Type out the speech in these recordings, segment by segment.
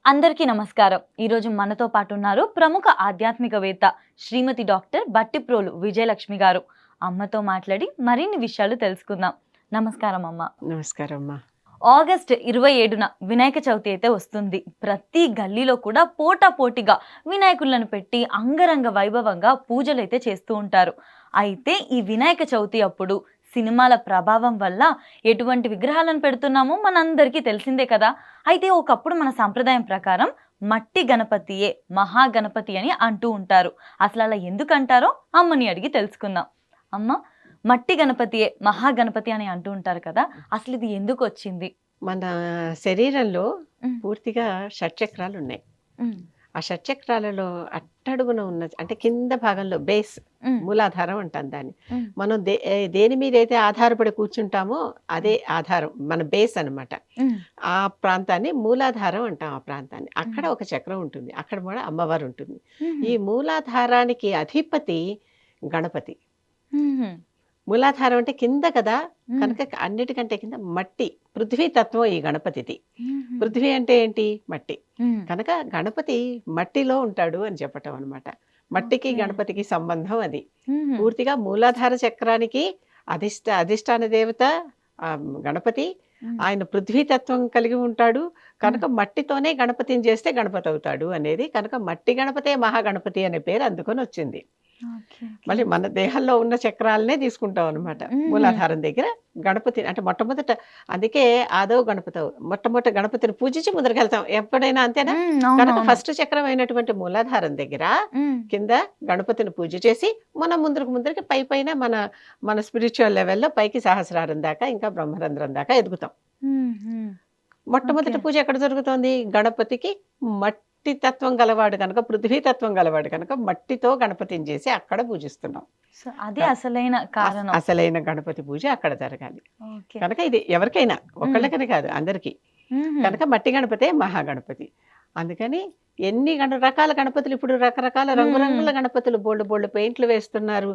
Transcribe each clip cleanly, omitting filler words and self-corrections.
అందరికీ నమస్కారం. ఈరోజు మనతో పాటు ఉన్నారు ప్రముఖ ఆధ్యాత్మికవేత్త శ్రీమతి డాక్టర్ బట్టిప్రోలు విజయలక్ష్మి గారు. అమ్మతో మాట్లాడి మరిన్ని విషయాలు తెలుసుకుందాం. నమస్కారం అమ్మ. నమస్కారం అమ్మా. ఆగస్ట్ 27న వినాయక చవితి అయితే వస్తుంది. ప్రతి గల్లీలో కూడా పోటాపోటీగా వినాయకులను పెట్టి అంగరంగ వైభవంగా పూజలైతే చేస్తూ ఉంటారు. అయితే ఈ వినాయక చవితి అప్పుడు సినిమాల ప్రభావం వల్ల ఎటువంటి విగ్రహాలను పెడుతున్నామో మనందరికీ తెలిసిందే కదా. అయితే ఒకప్పుడు మన సాంప్రదాయం ప్రకారం మట్టి గణపతియే మహాగణపతి అని అంటూ ఉంటారు. అసలు అలా ఎందుకు అంటారో అమ్మని అడిగి తెలుసుకుందాం. అమ్మ, మట్టి గణపతియే మహాగణపతి అని అంటూ ఉంటారు కదా, అసలు ఇది ఎందుకు వచ్చింది? మన శరీరంలో పూర్తిగా షట్చక్రాలు ఉన్నాయి. ఆ షట్చక్రాలలో అట్టడుగున ఉన్న అంటే కింద భాగంలో బేస్, మూలాధారం అంటాం దాన్ని. మనం దేని మీద అయితే ఆధారపడి కూర్చుంటామో అదే ఆధారం, మన బేస్ అన్నమాట. ఆ ప్రాంతాన్ని మూలాధారం అంటాం. ఆ ప్రాంతాన్ని అక్కడ ఒక చక్రం ఉంటుంది, అక్కడ కూడా అమ్మవారు ఉంటుంది. ఈ మూలాధారానికి అధిపతి గణపతి. మూలాధారం అంటే కింద కదా, కనుక అన్నిటికంటే కింద మట్టి, పృథ్వీ తత్వం ఈ గణపతిది. పృథ్వీ అంటే ఏంటి? మట్టి. కనుక గణపతి మట్టిలో ఉంటాడు అని చెప్పటం అనమాట. మట్టికి గణపతికి సంబంధం అది. పూర్తిగా మూలాధార చక్రానికి అధిష్టాన దేవత గణపతి. ఆయన పృథ్వీ తత్వం కలిగి ఉంటాడు. కనుక మట్టితోనే గణపతిని చేస్తే గణపతి అవుతాడు అనేది. కనుక మట్టి గణపతే మహాగణపతి అనే పేరు అందుకొని వచ్చింది. మళ్ళీ మన దేహంలో ఉన్న చక్రాలనే తీసుకుంటాం అనమాట. మూలాధారం దగ్గర గణపతి అంటే మొట్టమొదట, అందుకే ఆదో గణపతి, మొట్టమొదటి గణపతిని పూజించి ముందరికెళ్తాం ఎప్పుడైనా, అంతేనా? కనుక ఫస్ట్ చక్రం అయినటువంటి మూలాధారం దగ్గర కింద గణపతిని పూజ చేసి మనం ముందరికి పైన మన స్పిరిచువల్ లెవెల్లో పైకి సహస్రారం దాకా, ఇంకా బ్రహ్మరంధ్రం దాకా ఎదుగుతాం. మొట్టమొదటి పూజ ఎక్కడ జరుగుతోంది? గణపతికి మట్టి తత్వం గలవాడు కనుక, పృథ్వీ తత్వం గలవాడు కనుక మట్టితో గణపతిని చేసి అక్కడ పూజిస్తున్నాం. అదే అసలైన కారణం. అసలైన గణపతి పూజ అక్కడ జరగాలి. కనుక ఇది ఎవరికైనా, ఒకళ్ళకని కాదు, అందరికీ. కనుక మట్టి గణపతే మహాగణపతి. అందుకని ఎన్ని రకాల గణపతులు, ఇప్పుడు రకరకాల రంగురంగుల గణపతులు, బోల్డ్ పెయింట్లు వేస్తున్నారు,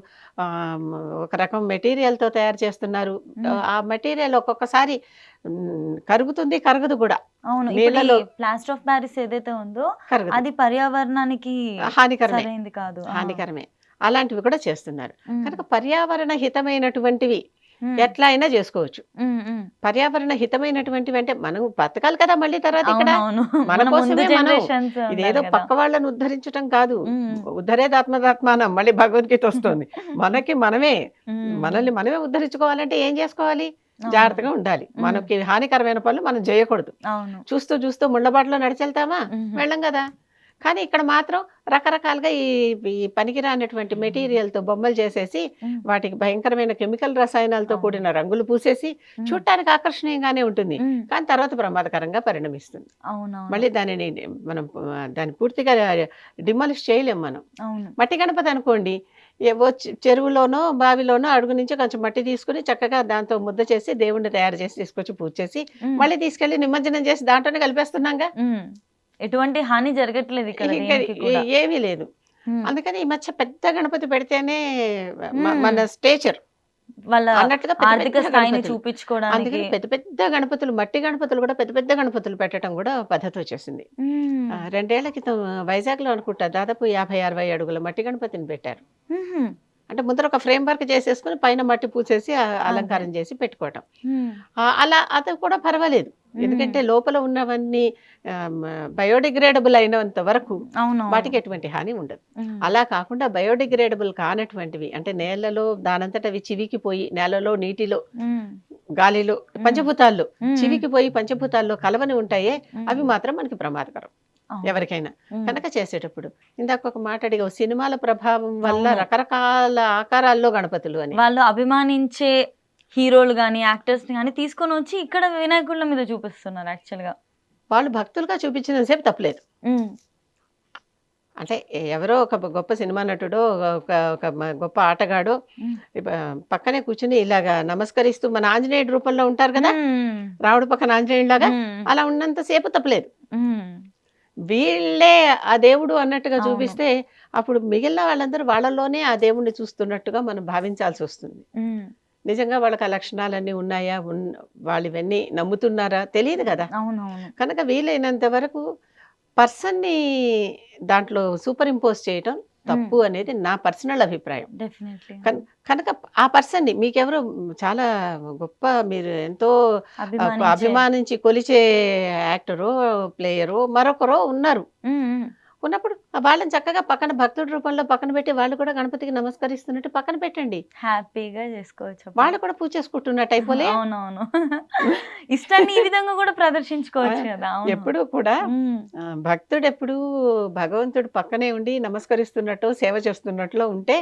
ఒక రకం మెటీరియల్తో తయారు చేస్తున్నారు. ఆ మెటీరియల్ ఒక్కొక్కసారి కరుగుతుంది, కరగదు కూడా. అవును, నీళ్ళలో ప్లాస్టర్ ఆఫ్ ప్యారిస్ ఏదైతే ఉందో అది పర్యావరణానికి హానికరమైంది కాదు, హానికరమే. అలాంటివి కూడా చేస్తున్నారు. కనుక పర్యావరణ హితమైనటువంటివి ఎట్లా అయినా చేసుకోవచ్చు. పర్యావరణ హితమైనటువంటివి అంటే మనం బతకాలి కదా, మళ్ళీ తర్వాత ఇక్కడ మన కోసమే. మనం ఇదేదో పక్క వాళ్ళని ఉద్ధరించటం కాదు. ఉద్ధరేదాత్మదాత్మానం, మళ్ళీ భగవద్గీత వస్తుంది. మనల్ని మనమే ఉద్ధరించుకోవాలంటే ఏం చేసుకోవాలి? జాగ్రత్తగా ఉండాలి. మనకి హానికరమైన పనులు మనం చేయకూడదు. చూస్తూ ముళ్ళబాటలో నడిచెళ్తామా? వెళ్ళం కదా. కానీ ఇక్కడ మాత్రం రకరకాలుగా ఈ పనికిరానటువంటి మెటీరియల్తో బొమ్మలు చేసేసి వాటికి భయంకరమైన కెమికల్ రసాయనాలతో కూడిన రంగులు పూసేసి చూడటానికి ఆకర్షణీయంగానే ఉంటుంది, కానీ తర్వాత ప్రమాదకరంగా పరిణమిస్తుంది. మళ్ళీ దాన్ని పూర్తిగా డిమాలిష్ చేయలేం మనం. మట్టి గణపతి అనుకోండి, ఏవో చెరువులోనో బావిలోనో అడుగు నుంచి కొంచెం మట్టి తీసుకుని చక్కగా దాంతో ముద్ద చేసి దేవుణ్ణి తయారు చేసి తీసుకొచ్చి పూజ చేసి మళ్ళీ తీసుకెళ్లి నిమజ్జనం చేసి దాంట్లోనే కలిపేస్తున్నాగా. ఎటువంటి హాని జరగట్లేదు ఇక్కడ, ఏమీ లేదు. అందుకని ఈ మధ్య పెద్ద గణపతి పెడితేనే మన స్టేచర్ అన్నట్టుగా చూపించుకోవడానికి, అందుకని పెద్ద పెద్ద గణపతులు, మట్టి గణపతులు కూడా పెద్ద పెద్ద గణపతులు పెట్టడం కూడా పద్ధతి వచ్చేసింది. 2 ఏళ్ల క్రితం వైజాగ్ లో అనుకుంటా దాదాపు 50-60 అడుగుల మట్టి గణపతిని పెట్టారు. అంటే ముందర ఒక ఫ్రేమ్ వర్క్ చేసేసుకుని పైన మట్టి పూసేసి అలంకారం చేసి పెట్టుకోవటం. అలా అది కూడా పర్వాలేదు, ఎందుకంటే లోపల ఉన్నవన్నీ బయోడిగ్రేడబుల్ అయినంత వరకు వాటికి ఎటువంటి హాని ఉండదు. అలా కాకుండా బయోడిగ్రేడబుల్ కానటువంటివి అంటే నేలలో దానంతట అవి చివికిపోయి, నేలలో, నీటిలో, గాలిలో, పంచభూతాల్లో చివికిపోయి పంచభూతాల్లో కలవని ఉంటాయే, అవి మాత్రం మనకి ప్రమాదకరం ఎవరికైనా. కనుక చేసేటప్పుడు ఇందాక ఒక మాట అడిగా, సినిమాల ప్రభావం వల్ల రకరకాల ఆకారాల్లో గణపతులు అని వాళ్ళు అభిమానించే హీరోలు గాని, యాక్టర్స్ గాని తీసుకొని వచ్చి ఇక్కడ వినాయకుళ్ళ మీద చూపిస్తున్నారు. యాక్చువల్ గా వాళ్ళు భక్తులుగా చూపించినంతసేపు తప్పలేదు. అంటే ఎవరో ఒక గొప్ప సినిమా నటుడో, ఒక గొప్ప ఆటగాడో పక్కనే కూర్చుని ఇలాగా నమస్కరిస్తూ మన ఆంజనేయుడి రూపంలో ఉంటారు కదా, రాముడు పక్కన ఆంజనేయుడిలాగా, అలా ఉన్నంతసేపు తప్పలేదు. వీళ్ళే ఆ దేవుడు అన్నట్టుగా చూపిస్తే అప్పుడు మిగిలిన వాళ్ళందరూ వాళ్ళలోనే ఆ దేవుణ్ణి చూస్తున్నట్టుగా మనం భావించాల్సి వస్తుంది. నిజంగా వాళ్ళకి ఆ లక్షణాలన్నీ ఉన్నాయా, వాళ్ళు ఇవన్నీ నమ్ముతున్నారా తెలియదు కదా. కనుక వీలైనంత వరకు పర్సన్ని దాంట్లో సూపర్ ఇంపోజ్ చేయటం తప్పు అనేది నా పర్సనల్ అభిప్రాయం. డెఫినెట్లీ కనుక ఆ పర్సన్ని మీకెవరో చాలా గొప్ప, మీరు ఎంతో అభిమానించి కొలిచే యాక్టరో, ప్లేయరో, మరొకరో ఉన్నారు. ఉన్నప్పుడు వాళ్ళని చక్కగా పక్కన భక్తుడి రూపంలో పక్కన పెట్టి వాళ్ళు కూడా గణపతికి నమస్కరిస్తున్నట్టు పక్కన పెట్టండి. హ్యాపీగా చేసుకోవచ్చు. వాళ్ళు కూడా పూజ చేసుకుంటున్నట్టు అయిపోలే. అవునవును. ఇష్టాన్ని ఈ విధంగా కూడా ప్రదర్శించుకోవచ్చు కదా. ఎప్పుడు కూడా భక్తుడు ఎప్పుడు భగవంతుడు పక్కనే ఉండి నమస్కరిస్తున్నట్టు సేవ చేస్తున్నట్లు ఉంటే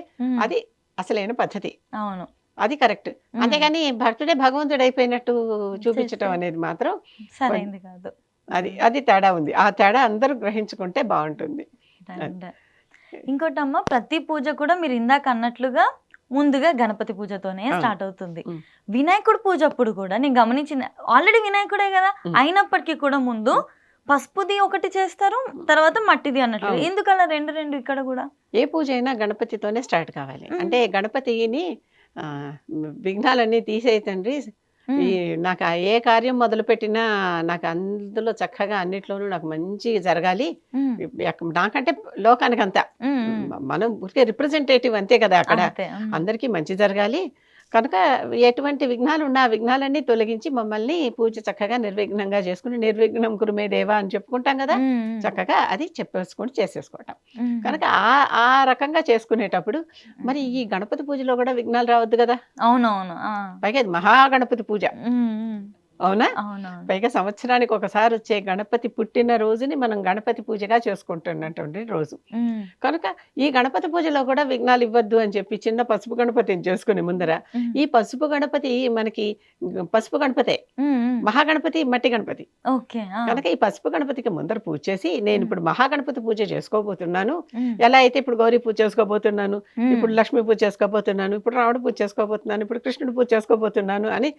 అది అసలైన పద్ధతి. అవును, అది కరెక్ట్. అంతేగాని భక్తుడే భగవంతుడు అయిపోయినట్టు చూపించడం అనేది మాత్రం సరైంది కాదు. అది తేడా ఉంది. ఆ తేడా అందరూ గ్రహించుకుంటే బాగుంటుంది. ఇంకోటమ్మ, ప్రతి పూజ కూడా మీరు ఇందాక అన్నట్లుగా ముందుగా గణపతి పూజతోనే స్టార్ట్ అవుతుంది. వినాయకుడు పూజ అప్పుడు కూడా నేను గమనించింది, ఆల్రెడీ వినాయకుడే కదా, అయినప్పటికీ కూడా ముందు పసుపుది ఒకటి చేస్తారు, తర్వాత మట్టిది అన్నట్లు. ఎందుకలా రెండు రెండు ఇక్కడ కూడా? ఏ పూజ అయినా గణపతితోనే స్టార్ట్ కావాలి. అంటే గణపతిని విఘ్నాలన్నీ తీసేయి తండ్రి, నాకు ఏ కార్యం మొదలుపెట్టినా నాకు అందులో చక్కగా అన్నిట్లోనూ నాకు మంచి జరగాలి. నాకంటే లోకానికి అంతా మనం ఊరికే రిప్రజెంటేటివ్ అంతే కదా, అక్కడ అందరికీ మంచి జరగాలి. కనుక ఎటువంటి విఘ్నాలు ఉన్నా ఆ విఘ్నాలన్నీ తొలగించి మమ్మల్ని పూజ చక్కగా నిర్విఘ్నంగా చేసుకుని, నిర్విఘ్నం కురుమే దేవా అని చెప్పుకుంటాం కదా, చక్కగా అది చెప్పేసుకొని చేసేసుకోవటం. కనుక ఆ రకంగా చేసుకునేటప్పుడు మరి ఈ గణపతి పూజలో కూడా విఘ్నాలు రావద్దు కదా. అవునవును. పైగా ఇది మహాగణపతి పూజ, అవునా? పైగా సంవత్సరానికి ఒకసారి వచ్చే గణపతి పుట్టిన రోజుని మనం గణపతి పూజగా చేసుకుంటున్నటువంటి రోజు. కనుక ఈ గణపతి పూజలో కూడా విఘ్నాలు ఇవ్వద్దు అని చెప్పి చిన్న పసుపు గణపతిని చేసుకుని ముందర, ఈ పసుపు గణపతి మనకి పసుపు గణపతే, మహాగణపతి మట్టి గణపతి. కనుక ఈ పసుపు గణపతికి ముందర పూజ చేసి, నేను ఇప్పుడు మహాగణపతి పూజ చేసుకోబోతున్నాను, ఎలా అయితే ఇప్పుడు గౌరీ పూజ చేసుకోబోతున్నాను, ఇప్పుడు లక్ష్మీ పూజ చేసుకోబోతున్నాను, ఇప్పుడు రాముడు పూజ చేసుకోబోతున్నాను, ఇప్పుడు కృష్ణుడు పూజ చేసుకోబోతున్నాను అని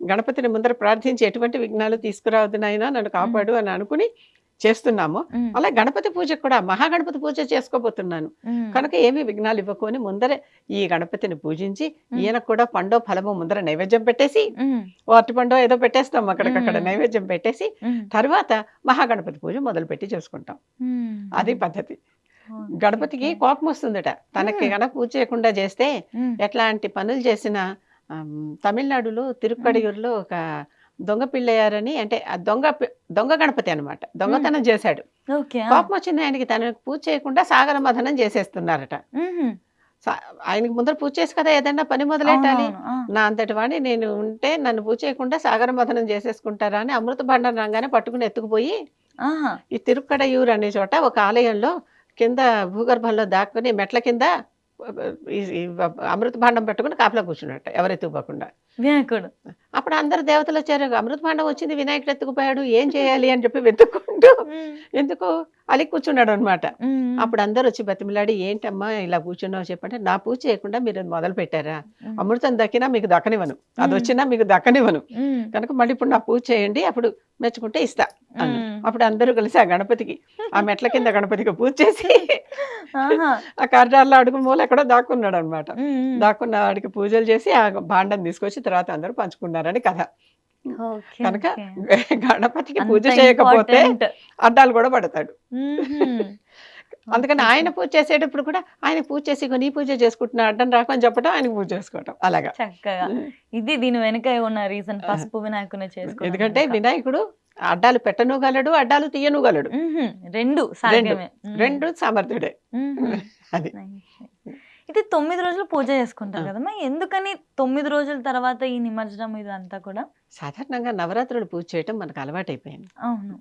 గణపతిని ముందర ప్రార్థించి ఎటువంటి విఘ్నాలు తీసుకురావద్దు నాయనా, నన్ను కాపాడు అని అనుకుని చేస్తున్నాము. అలా గణపతి పూజ కూడా మహాగణపతి పూజ చేసుకోబోతున్నాను కనుక ఏమీ విఘ్నాలు ఇవ్వకొని ముందరే ఈ గణపతిని పూజించి, ఈయనకు కూడా పండో ఫలమో ముందర నైవేద్యం పెట్టేసి, వాటి పండో ఏదో పెట్టేస్తాం అక్కడికక్కడ నైవేద్యం పెట్టేసి, తర్వాత మహాగణపతి పూజ మొదలుపెట్టి చేసుకుంటాం. అది పద్ధతి. గణపతికి కోపం వస్తుందట, తనకి గనక పూజ చేయకుండా చేస్తే ఎట్లాంటి పనులు చేసినా. తమిళనాడులో తిరుక్కడియూరులో ఒక దొంగ పిల్లయ్యారని, అంటే ఆ దొంగ గణపతి అనమాట, దొంగతనం చేశాడు. కోపం వచ్చింది ఆయనకి, తనకు పూజ చేయకుండా సాగర మథనం చేసేస్తున్నారట. ఆయనకి ముందర పూజ చేసి కదా ఏదైనా పని మొదలెట్టాలి. నా అంతటి వాడిని నేను ఉంటే నన్ను పూజ చేయకుండా సాగర మథనం చేసేసుకుంటారా అని అమృత భాండం రంగానే పట్టుకుని ఎత్తుకుపోయి ఈ తిరుక్కడయూరు అనే చోట ఒక ఆలయంలో కింద భూగర్భంలో దాక్కుని మెట్ల కింద అమృత భాండం పెట్టుకుని కాపలా కూర్చున్నట్ట, ఎవరు ఎత్తుకుపోకుండా. వినాయకుడు అప్పుడు అందరు దేవతలు వచ్చారు, అమృత భాండం వచ్చింది, వినాయకుడు ఎత్తుకుపోయాడు, ఏం చేయాలి అని చెప్పి వెతుక్కుంటూ ఎందుకు అలి కూర్చున్నాడు అనమాట. అప్పుడు అందరు వచ్చి బతిమిలాడి, ఏంటమ్మా ఇలా కూర్చున్నావు చెప్పంటే, నా పూజ చేయకుండా మీరు మొదలు పెట్టారా, అమృతం దక్కినా మీకు దక్కనివ్వను, అది వచ్చినా మీకు దక్కనివ్వను, కనుక మళ్ళీ ఇప్పుడు నా పూజ చేయండి, అప్పుడు మెచ్చుకుంటే ఇస్తా అన్న. అప్పుడు అందరూ కలిసి ఆ గణపతికి, ఆ మెట్ల కింద గణపతికి పూజ చేసి ఆ కారిడార్లో అడుగు మూల ఎక్కడో దాక్కున్నాడు అనమాట. దాక్కున్న వాడికి పూజలు చేసి ఆ భాండం తీసుకొచ్చి తర్వాత అందరూ పంచుకున్నారని కథ. కనుక గణపతికి పూజ చేయకపోతే అడ్డాలు కూడా పడతాడు. అందుకని ఆయన పూజ చేసేటప్పుడు కూడా ఆయన పూజ చేసి నీ పూజ చేసుకుంటున్నా అడ్డం రాకని చెప్పడం, ఆయన పూజ చేసుకోవటం అలాగా. చక్కగా ఇది దీని వెనుక ఉన్న రీజన్ పసుపు వినాయకుని చేసుకోవడం. ఎందుకంటే వినాయకుడు అడ్డాలు పెట్టనుగలడు, అడ్డాలు తీయనుగలడు, రెండు సామర్థ్యుడే. అది ఇది 9 రోజులు పూజ చేసుకుంటారు కదమ్మా, ఎందుకని 9 రోజుల తర్వాత ఈ నిమజ్జనం ఇదంతా కూడా? సాధారణంగా నవరాత్రులు పూజ చేయటం మనకు అలవాటైపోయింది. అవును,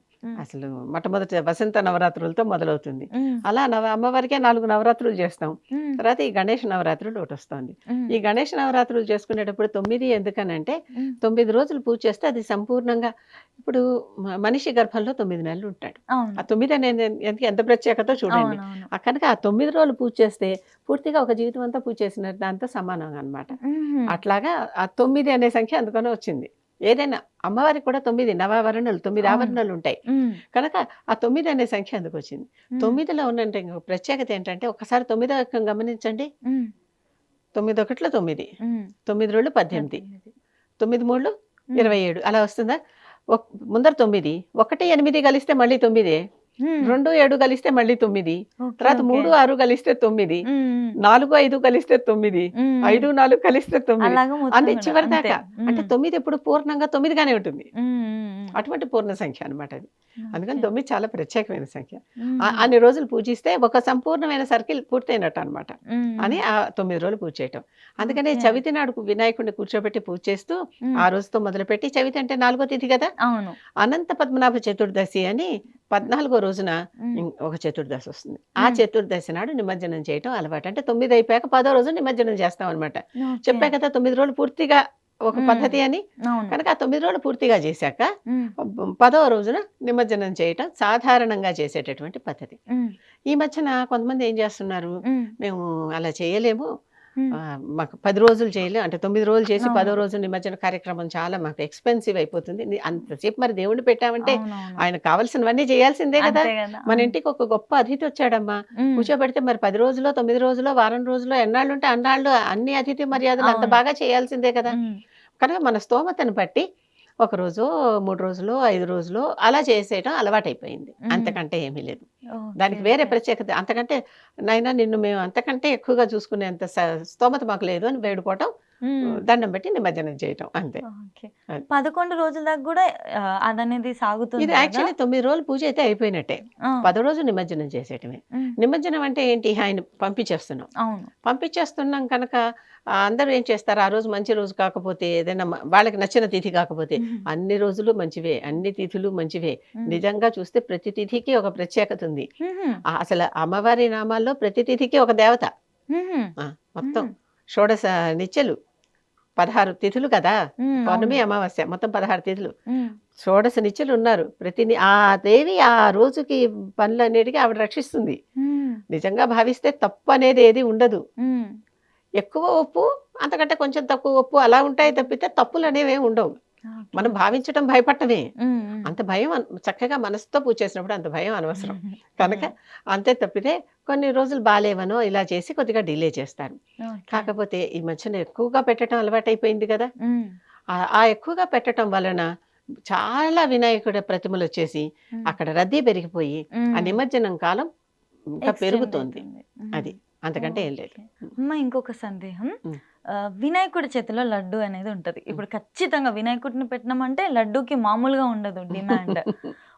అసలు మొట్టమొదటి వసంత నవరాత్రులతో మొదలవుతుంది. అలా అమ్మవారికే 4 నవరాత్రులు చేస్తాం. తర్వాత ఈ గణేష్ నవరాత్రులు ఒకటి వస్తుంది. ఈ గణేష్ నవరాత్రులు చేసుకునేటప్పుడు 9 ఎందుకనంటే 9 రోజులు పూజ చేస్తే అది సంపూర్ణంగా, ఇప్పుడు మనిషి గర్భంలో 9 నెలలు ఉంటాడు. ఆ 9 అనేది ఎంత ప్రత్యేకతో చూడండి. కనుక ఆ 9 రోజులు పూజ చేస్తే పూర్తిగా ఒక జీవితం అంతా పూజ చేసిన దాంతో సమానంగా అనమాట. అట్లాగా ఆ 9 అనే సంఖ్య అందుకనే వచ్చింది. ఏదైనా అమ్మవారికి కూడా 9 నవావరణలు, 9 ఆవరణలు ఉంటాయి. కనుక ఆ 9 అనే సంఖ్య అందుకు వచ్చింది. 9లో ఉన్న ప్రత్యేకత ఏంటంటే, ఒకసారి 9వ అక్కం గమనించండి. 9 ఒకట్లో 9, 9 2 18, 9 3 27 అలా వస్తుందా? ముందర 9, 1 8 కలిస్తే మళ్ళీ 9, 2, 7 కలిస్తే మళ్ళీ 9, ఓకే, తర్వాత ఓకే. 3, 6 కలిస్తే 9, ఉమ్, ఉమ్, 4, 5 కలిస్తే 9, ఉమ్, 5, 4 కలిస్తే 9, అలాగా మొత్తం అన్ని కూడా చివరి అంతే. దాకా. అంటే 9 ఎప్పుడు పూర్ణంగా 9గానే ఉంటుంది. ఉమ్, ఉమ్, ఉమ్. అటువంటి పూర్ణ సంఖ్య అనమాట అది. అందుకని ఓకే. 9 చాలా ప్రత్యేకమైన సంఖ్య. ఉమ్, అన్ని రోజులు పూజిస్తే ఒక సంపూర్ణమైన సర్కిల్ పూర్తయినట్టు అనమాట ఉమ్, అని ఆ 9 రోజులు పూజ చేయటం. అందుకనే ఓకే. చవితి నాడు వినాయకుడిని కూర్చోబెట్టి పూజ చేస్తూ ఉమ్, ఆ రోజుతో మొదలుపెట్టి, చవితి అంటే 4వ తిథి కదా, అవును. అనంత పద్మనాభ చతుర్దశి అని 14వ రోజున ఉమ్, ఒక చతుర్దశి వస్తుంది. ఆ ఉమ్, చతుర్దశి నాడు నిమజ్జనం చేయటం అలవాటు. అంటే 9 అయిపోయాక 10వ రోజు నిమజ్జనం చేస్తాం అనమాట. ఓకే. చెప్పా కదా 9 రోజులు పూర్తిగా ఒక ఉమ్, పద్ధతి అని. అవును. కనుక ఆ 9 రోజులు పూర్తిగా చేశాక ఉమ్, 10వ రోజున నిమజ్జనం చేయటం సాధారణంగా చేసేటటువంటి పద్ధతి. ఉమ్, ఈ మధ్యన కొంతమంది ఏం చేస్తున్నారు, ఉమ్, మేము అలా చేయలేము, ఉమ్, మాకు 10 రోజులు చేయలేము, అంటే 9 రోజులు చేసి అవును. 10వ రోజు నిమజ్జన కార్యక్రమం చాలా మాకు ఎక్స్పెన్సివ్ అయిపోతుంది, అంతసేపు మరి దేవుణ్ణి పెట్టామంటే అవునవును. ఆయన కావాల్సినవన్నీ చేయాల్సిందే కదా. అంతే కదా. మన ఇంటికి ఒక గొప్ప అతిథి వచ్చాడమ్మా, ఉమ్, కూర్చోబెడితే మరి 10 రోజులో 9 రోజులో వారం రోజులో ఎన్నాళ్ళు ఉంటే అన్నాళ్ళు అన్ని అతిథి మర్యాదలు అంత అవును. బాగా చేయాల్సిందే కదా. ఉమ్, కనుక మన స్తోమతను బట్టి ఒక రోజు 3 రోజులు 5 రోజులు అలా చేసేయటం అలవాటైపోయింది. ఉమ్. అంతకంటే ఏమీ లేదు. ఓకే, దానికి వేరే ఓకే. ప్రత్యేకత అంతకంటే, నైనా నిన్ను మేము అంతకంటే ఎక్కువగా చూసుకునేంత స్తోమత మాకు లేదు అని వేడుకోవటం, ఉమ్, దండం పెట్టి నిమజ్జనం చేయటం అంతే. ఓకే. అది. 11 రోజుల దాకా కూడా అదనేది సాగుతుంది ఇది కదా. యాక్చువల్లీ 9 రోజులు పూజ అయితే అయిపోయినట్టే. ఆ, 10 రోజు నిమజ్జనం చేసేయటమే. ఉమ్, నిమజ్జనం అంటే ఏంటి, ఆయన పంపించేస్తున్నాం. అవును. పంపించేస్తున్నాం కనుక అందరూ ఏం చేస్తారు, ఆ రోజు మంచి రోజు కాకపోతే, ఏదైనా వాళ్ళకి నచ్చిన తిథి కాకపోతే, ఉమ్, అన్ని రోజులు మంచివే, అన్ని తిథులు మంచివే. ఉమ్, నిజంగా చూస్తే ప్రతి తిథికి ఒక ప్రత్యేకత ఉంది. ఉహుం, అసలు అమ్మవారి నామాల్లో ప్రతి తిథికి ఒక దేవత. ఉహుం, మొత్తం ఉమ్, షోడశ నిత్యలు 16 తిథులు కదా, ఉమ్, పౌర్ణమి అవును. అమావాస్య మొత్తం 16 తిథులు, ఉమ్, షోడశ నిత్యలు ఉన్నారు. ఆ దేవి ఆ రోజుకి పనులన్నిటికీ ఆవిడ రక్షిస్తుంది. ఉమ్, నిజంగా భావిస్తే తప్పు అనేది ఏది ఉండదు. ఉమ్, ఎక్కువ ఒప్పు, అంతకంటే కొంచెం తక్కువ ఒప్పు అలా ఉంటాయి తప్పితే తప్పులు అనేవి ఏమి ఉండవు. ఓకే, మనం ఓకే. భావించటం భయపడటమే. ఉమ్, ఉమ్, అంత భయం చక్కగా మనసుతో పూజ చేసినప్పుడు అంత భయం అనవసరం. కనుక ఉమ్, అంతే తప్పితే కొన్ని రోజులు బాలేవనో ఇలా చేసి కొద్దిగా డిలే చేస్తారు. ఓకే. కాకపోతే ఈ మధ్యన ఎక్కువగా పెట్టడం అలవాటైపోయింది కదా. ఉమ్, ఆ ఎక్కువగా పెట్టడం వలన చాలా వినాయకుడి ప్రతిమలు వచ్చేసి ఉమ్, అక్కడ రద్దీ పెరిగిపోయి ఆ ఉమ్, నిమజ్జనం కాలం ఇంకా extend పెరుగుతోంది. అవుతుంది. అది అంతకంటే ఏం లేదు. ఓకే. అమ్మ, ఇంకొక సందేహం. ఉమ్. వినాయకుడి చేతిలో లడ్డు అనేది ఉంటది. ఇప్పుడు ఖచ్చితంగా వినాయకుడిని పెట్టినామంటే లడ్డూకి మామూలుగా ఉండదు డిమాండ్.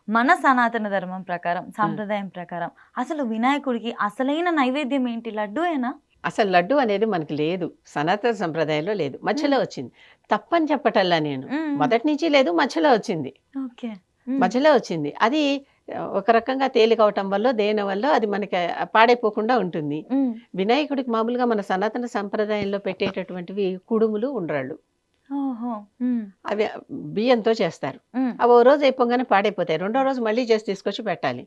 మన సనాతన ధర్మం ప్రకారం, సాంప్రదాయం ప్రకారం అసలు వినాయకుడికి అసలైన నైవేద్యం ఏంటి? లడ్డూయేనా? అసలు లడ్డు అనేది మనకి లేదు, సనాతన సంప్రదాయంలో లేదు, మధ్యలో వచ్చింది. తప్పని చెప్పటల్లా నేను, మొదటి నుంచి లేదు, మధ్యలో వచ్చింది. ఓకే. మధ్యలో వచ్చింది అది ఒక రకంగా తేలికవటం వల్ల దేని వల్ల అది మనకి పాడైపోకుండా ఉంటుంది. వినాయకుడికి మామూలుగా మన సనాతన సంప్రదాయంలో పెట్టేటటువంటివి కుడుములు, ఉండ్రాళ్ళు. ఓహో. అవి బియ్యంతో చేస్తారు. అవి ఓ రోజు అయిపోగానే పాడైపోతాయి, రెండో రోజు మళ్ళీ చేసి తీసుకొచ్చి పెట్టాలి.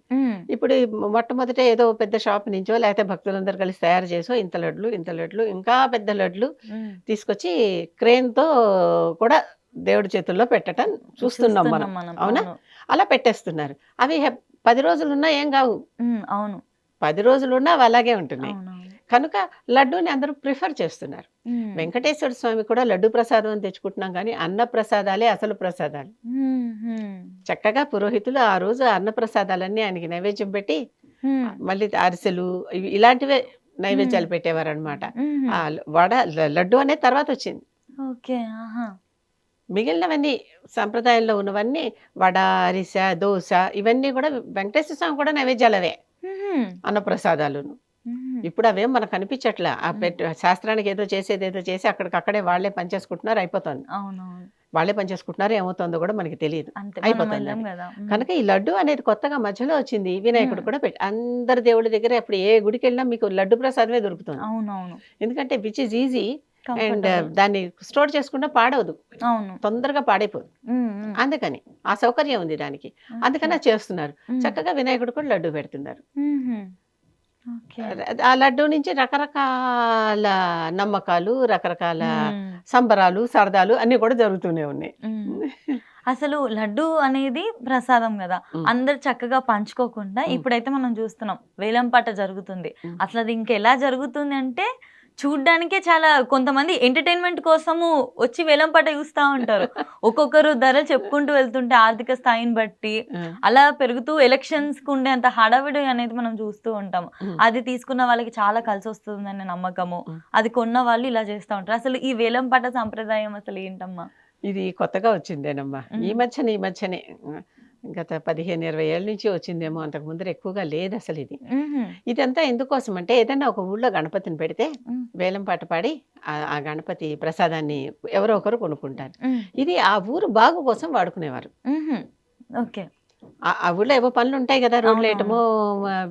ఇప్పుడు మొట్టమొదట ఏదో పెద్ద షాప్ నుంచో లేకపోతే భక్తులందరూ కలిసి తయారు చేసో ఇంత లడ్లు ఇంకా పెద్ద లడ్లు తీసుకొచ్చి క్రేన్తో కూడా దేవుడి చేతుల్లో పెట్టడం చూస్తున్నాం మనం. అవునా? అలా పెట్టేస్తున్నారు. అవి 10 రోజులున్నా ఏం కావు. అవును, 10 రోజులున్నా అవి అలాగే ఉంటున్నాయి. కనుక లడ్డూని అందరూ ప్రిఫర్ చేస్తున్నారు. వెంకటేశ్వర స్వామి కూడా లడ్డు ప్రసాదం అని తెచ్చుకుంటున్నాం, కానీ అన్న ప్రసాదాలే అసలు ప్రసాదాలు. చక్కగా పురోహితులు ఆ రోజు అన్న ప్రసాదాలన్నీ ఆయనకి నైవేద్యం పెట్టి మళ్ళీ అరిసెలు ఇలాంటివే నైవేద్యాలు పెట్టేవారు అనమాట. ఆ లడ్డు అనేది తర్వాత వచ్చింది. మిగిలినవన్నీ సంప్రదాయంలో ఉన్నవన్నీ వడ, అరిసె, దోశ ఇవన్నీ కూడా వెంకటేశ్వర స్వామి కూడా నైవేద్యాలవే, అన్నప్రసాదాలును. ఇప్పుడు అవేం మనకు కనిపించట్లా. శాస్త్రానికి ఏదో చేసి అక్కడికక్కడే వాళ్ళే పనిచేసుకుంటున్నారు, అయిపోతుంది. వాళ్ళే పనిచేసుకుంటున్నారు, ఏమవుతుందో కూడా మనకి తెలియదు, అయిపోతుంది. కనుక ఈ లడ్డు అనేది కొత్తగా మధ్యలో వచ్చింది. వినాయకుడు కూడా అందరి దేవుడి దగ్గర ఇప్పుడు ఏ గుడికి వెళ్ళినా మీకు లడ్డు ప్రసాదమే దొరుకుతుంది. ఎందుకంటే విచ్ ఇస్ ఈజీ అండ్ దాన్ని స్టోర్ చేసుకుంటే పాడవదు, తొందరగా పాడైపోదు. అందుకని ఆ సౌకర్యం ఉంది దానికి, అందుకని చేస్తున్నారు. చక్కగా వినాయకుడు కూడా లడ్డు పెడుతున్నారు. ఆ లడ్డు నుంచి రకరకాల నమ్మకాలు, రకరకాల సంబరాలు, సరదాలు అన్ని కూడా జరుగుతూనే ఉన్నాయి. అసలు లడ్డు అనేది ప్రసాదం కదా, అందరు చక్కగా పంచుకోకుండా ఇప్పుడైతే మనం చూస్తున్నాం వేలంపాట జరుగుతుంది. అసలు అది ఇంకెలా జరుగుతుంది అంటే చూడ్డానికే చాలా కొంతమంది ఎంటర్‌టైన్‌మెంట్ కోసము వచ్చి వేలం పాట చూస్తా ఉంటారు. ఒక్కొక్కరు ధరలు చెప్పుకుంటూ వెళ్తుంటే ఆర్థిక స్థాయిని బట్టి ఆ, అలా పెరుగుతూ ఎలక్షన్స్‌కి ఉండేంత హడావిడి అనేది మనం చూస్తూ ఉంటాము. ఉమ్, అది తీసుకున్న వాళ్ళకి చాలా కలిసొస్తుందనే నమ్మకము. ఉమ్. అది కొన్న వాళ్ళు ఇలా చేస్తా ఉంటారు. అసలు ఈ వేలం పాట సంప్రదాయం అసలు ఏంటమ్మా? ఇది కొత్తగా వచ్చిందేనమ్మా. ఈ మధ్యనే గత 15-20 ఏళ్ళ నుంచి వచ్చిందేమో, అంతకు ముందర ఎక్కువగా లేదు అసలు ఇది. హుహు. ఇదంతా ఎందుకోసం అంటే, ఏదైనా ఒక ఊళ్ళో గణపతిని పెడితే హ్మ్. వేలం పాట పాడి ఆ గణపతి ప్రసాదాన్ని ఎవరో ఒకరు కొనుక్కుంటారు. హ్మ్. ఇది ఆ ఊరు బాగు కోసం వాడుకునేవారు. హుహు. ఓకే. ఆ ఊళ్ళో ఏవో పనులు ఉంటాయి కదా, రోడ్లు అవునవును. వేయటమో,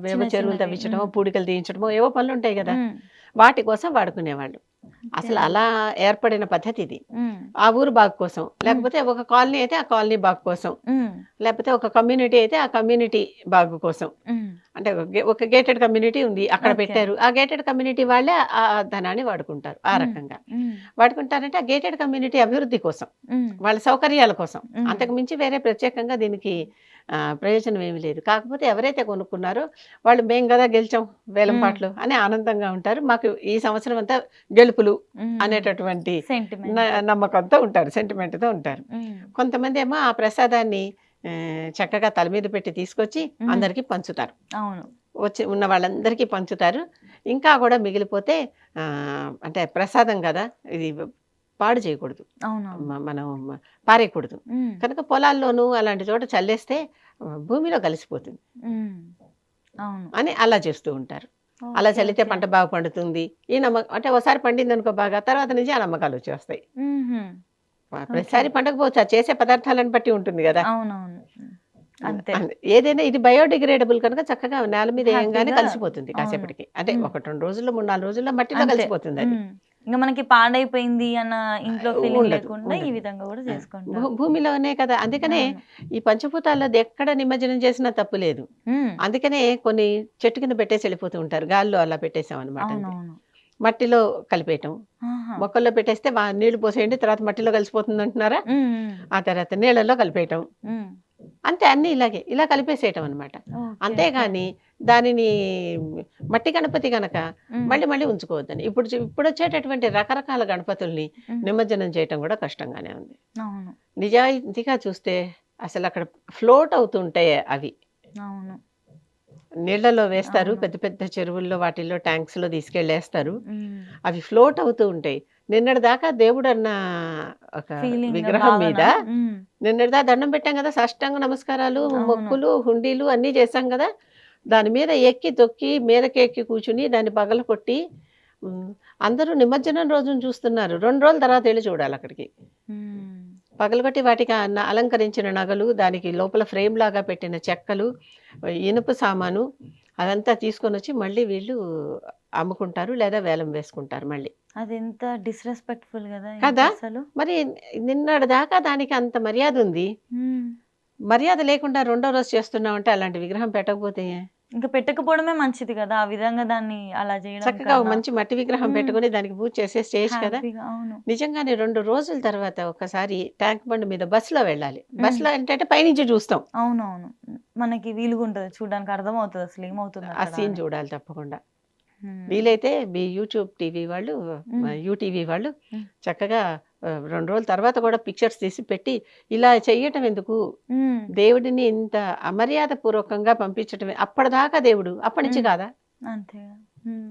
ఏవో చిన్న చెరువులు చిన్నవి. తవ్వించడమో, హ్మ్. పూడికలు తీయించడమో, ఏవో పనులు ఉంటాయి కదా, హ్మ్. వాటి కోసం వాడుకునేవాళ్ళు. ఓకే. అసలు అలా ఏర్పడిన పద్ధతి ఇది. హ్మ్. ఆ ఊరు బాగు కోసం, హ్మ్. లేకపోతే ఒక కాలనీ అయితే ఆ కాలనీ బాగు కోసం, హ్మ్. లేకపోతే ఒక కమ్యూనిటీ అయితే ఆ కమ్యూనిటీ బాగు కోసం. హ్మ్. అంటే ఒక గేటెడ్ కమ్యూనిటీ ఉంది, అక్కడ ఓకే. పెట్టారు. ఆ గేటెడ్ కమ్యూనిటీ వాళ్ళే ఆ ధనాన్ని వాడుకుంటారు. ఆ హ్మ్. రకంగా హ్మ్. వాడుకుంటారంటే ఆ గేటెడ్ కమ్యూనిటీ అభివృద్ధి కోసం, హ్మ్. వాళ్ళ సౌకర్యాల కోసం. హ్మ్. అంతకు మించి వేరే ప్రత్యేకంగా దీనికి ప్రయోజనం ఏమీ లేదు. కాకపోతే ఎవరైతే కొనుక్కున్నారో వాళ్ళు మేము కదా గెలిచాం వేలం హ్మ్. పాటలు అని ఆనందంగా ఉంటారు. మాకు ఈ సంవత్సరం అంతా గెలుపులు హ్మ్. అనేటటువంటి సెంటిమెంట్. నమ్మకంతో ఉంటారు, సెంటిమెంట్‌తో ఉంటారు. హ్మ్. కొంతమంది ఏమో ఆ ప్రసాదాన్ని చక్కగా తల మీద పెట్టి తీసుకొచ్చి హ్మ్. అందరికీ పంచుతారు. అవును. వచ్చి ఉన్న వాళ్ళందరికీ పంచుతారు. ఇంకా కూడా మిగిలిపోతే అంటే ప్రసాదం కదా, ఇది పాడు చేయకూడదు. అవునవును. మనం పారేయకూడదు. హ్మ్. కనుక పొలాల్లోనూ అలాంటి చోట చల్లేస్తే భూమిలో కలిసిపోతుంది హ్మ్. అవును. అని అలా చేస్తూ ఉంటారు. అలా ఓకే. చల్లితే ఓకే. పంట బాగా పండుతుంది. ఈ అంటే ఒకసారి పండిందనుకో బాగా, తర్వాత నుంచి ఆ నమ్మకాలు వచ్చేస్తాయి. హుహు. ఓకే. ప్రతిసారి పండకపోవచ్చు, ఆ చేసే పదార్థాలను బట్టి ఉంటుంది గదా! అవునవును. హ్మ్. అంతే. ఏదైనా ఇది బయోడిగ్రేడబుల్ కనుక చక్కగా నేల మీద ఏయంగానే హ్యాపీగా. కలిసిపోతుంది అవును. కాసేపటికి. అంటే హ్మ్. 1, 2 రోజుల్లో, 3, 4 రోజుల్లో మట్టిలో అంతే. కలిసిపోతుందది. హ్మ్. ఇంక మనకి పాడైపోయింది అన్న ఇంట్లో ఫీలింగ్ ఉండదు. లేకుండా ఈ ఉండదు. విధంగా గూడా ఆ! చేసుకుంటారు. భూమిలోనే కదా! అందుకనే అవును. ఈ పంచభూతాల్లోది ఎక్కడ నిమజ్జనం చేసినా తప్పు లేదు. హ్మ్. అందుకనే కొన్ని చెట్టు కింద పెట్టేసి వెళ్ళిపోతూ ఉంటారు. గాలిలో అలా పెట్టేసామనమాట అంతే. అవునవును. మట్టిలో కలిపేయటం. ఆహా! మొక్కల్లో పెట్టేస్తే నీళ్లు పోసేయండి, తర్వాత మట్టిలో కలిసిపోతుందంటున్నారా? హ్మ్. హ్మ్. ఆ తర్వాత నీళ్ళలో కలిపేయటం. హ్మ్. అంతే, అన్నీ ఇలాగే. ఇలా కలిపేసేయటం అనమాట. ఓకే. ఓకే. అంతేగాని దానిని మట్టి గణపతి గనక హ్మ్. మళ్ళీ మళ్ళీ ఉంచుకోవద్దని. ఇప్పుడొచ్చేటటువంటి రకరకాల గణపతుల్ని హ్మ్. నిమజ్జనం చేయటం కూడా కష్టంగానే ఉంది. అవును. నిజాయితీగా చూస్తే అసలక్కడ ఫ్లోట్ అవుతుంటాయి అవి. అవును. నీళ్ళలో వేస్తారు. అవును. పెద్ద పెద్ద చెరువుల్లో వాటిల్లో ట్యాంక్స్‌లో తీసుకెళ్ళేస్తారు. హ్మ్. అవి ఫ్లోట్ అవుతూ ఉంటాయి. నిన్నటిదాకా దేవుడన్న ఒక ఫీలింగ్, విగ్రహం భావన. మీద హ్మ్. నిన్నటిదాకా దండం పెట్టాం గదా, సాష్టాంగ నమస్కారాలు, అవును. మొక్కులు, హుండీలు అన్నీ చేశాం గదా! దాని మీద ఎక్కి, తొక్కి, మీదకెక్కి కూర్చుని దాన్ని పగలగొట్టి హ్మ్. అందరూ నిమజ్జనం రోజున చూస్తున్నారు. 2 రోజుల తర్వాత ఎళ్లి చూడాలక్కడికి. హ్మ్. పగలగొట్టి వాటికి అలంకరించిన నగలు, దానికి లోపల ఫ్రేమ్‌లాగా పెట్టిన చెక్కలు, ఇనుప సామాను అదంతా తీసుకొనొచ్చి మళ్ళీ వీళ్ళు అమ్ముకుంటారు, లేదా వేలం వేసుకుంటారు మళ్ళీ. అదెంత డిస్‌రెస్పెక్ట్‌ఫుల్ గదా! కదా! ఇంకసలు. మరి నిన్నటిదాకా దానికి అంత మర్యాదుంది. హ్మ్. మర్యాద లేకుండా రెండో రోజు చేస్తున్నామంటే అలాంటి విగ్రహం పెట్టకపోతే ఇంక పెట్టకపోవడమే మంచిది గదా! ఆ విధంగా దాన్ని అలా జేయడం చక్కగా ఒక కన్నా. మంచి మట్టి విగ్రహం హ్మ్. పెట్టుకొని దానికి పూజ చేసేసి చేయొచ్చు కదా! హ్యాపీగా. అవును. నిజంగానే 2 రోజుల తర్వాత ఒక్కసారి ట్యాంక్ బండ్ మీద బస్సులో వెళ్ళాలి. హ్మ్. బస్సులో ఏంటంటే పైనుంచి చూస్తాం. అవునవును. మనకి వీలుగుంటది. చూడ్డానికి అర్థమవుతది అసలు ఆ ఏమవుతుందక్కడ సీన్ అని. చూడాలి తప్పకుండా. హ్మ్. వీలైతే మీ యూట్యూబ్ టీవీ వాళ్ళు, హ్మ్. యూటీవీ వాళ్ళు హ్మ్. చక్కగా 2 రోజుల తర్వాత కూడా పిక్చర్స్ తీసి పెట్టి, ఇలా చెయ్యటం ఎందుకు? హ్మ్. దేవుడిని ఇంత అమర్యాద పూర్వకంగా పంపించటమే. అప్పటిదాకా దేవుడు, అప్పటినుంచి హ్మ్. కాదా? అంతేగా. హ్మ్.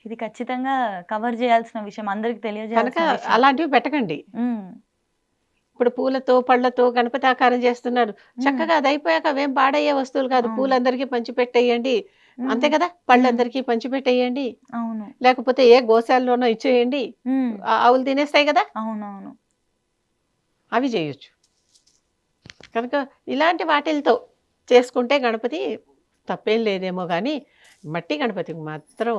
ఇది ఖచ్చితంగా కవర్ జేయాల్సిన విషయం. అందరికి కనుక తెలియజేయాల్సిన విషయం. అలాంటివి పెట్టకండి. హ్మ్. ఇప్పుడు పూలతో, పళ్ళతో గణపతి ఆకారం చేస్తున్నారు. హ్మ్. చక్కగా అదయిపోయాక అవేం పాడయ్యే వస్తువులు కాదు. అవును. పూలందరికీ పంచిపెట్టేయండి. అంతే హ్మ్. కదా! హ్మ్. పళ్ళందరికీ పంచిపెట్టేయండి. అవును. లేకపోతే ఏ గోశాలలోనో ఇచ్చేయండి. హ్మ్. ఆవులు తినేస్తాయి కదా! అవునవును. అవి చేయొచ్చు. కనుక ఇలాంటి వాటిలతో చేసుకుంటే గణపతి తప్పేం లేదేమో గానీ, మట్టి గణపతికి మాత్రం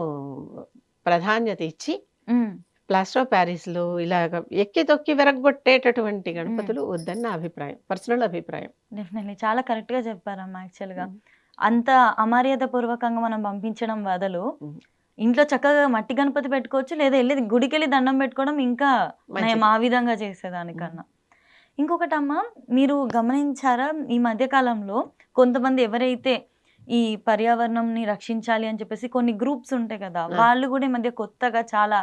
ప్రాధాన్యత ఇచ్చి, హ్మ్. ప్లాస్టర్ ఆఫ్ ప్యారిస్‌లో ఇలాగ ఎక్కి తొక్కి విరగ్గొట్టేటటువంటి హ్మ్. గణపతులు వద్దని నా అభిప్రాయం. పర్సనల్ అభిప్రాయం. డెఫినెట్‌లీ. చాలా కరెక్ట్‌గా చెప్పారమ్మా యాక్చువల్‌గా. హ్మ్. అంత అమర్యాద పూర్వకంగా మనం పంపించడం బదులు, హ్మ్. ఇంట్లో చక్కగా మట్టి గణపతి పెట్టుకోవచ్చు. లేదా ఎళ్లి గుడికెళ్ళి దండం పెట్టుకోవడం ఇంకా నయం మంచిది. ఆ విధంగా హ్మ్. చేసేదానికన్నా. ఇంకొకటమ్మా, మీరు గమనించారా? ఈ మధ్య కాలంలో కొంతమంది ఎవరైతే ఈ పర్యావరణంని రక్షించాలి అని చెప్పేసి కొన్ని గ్రూప్స్ ఉంటాయి కదా! ఆ! వాళ్ళు గూడా ఈ మధ్య కొత్తగా చాలా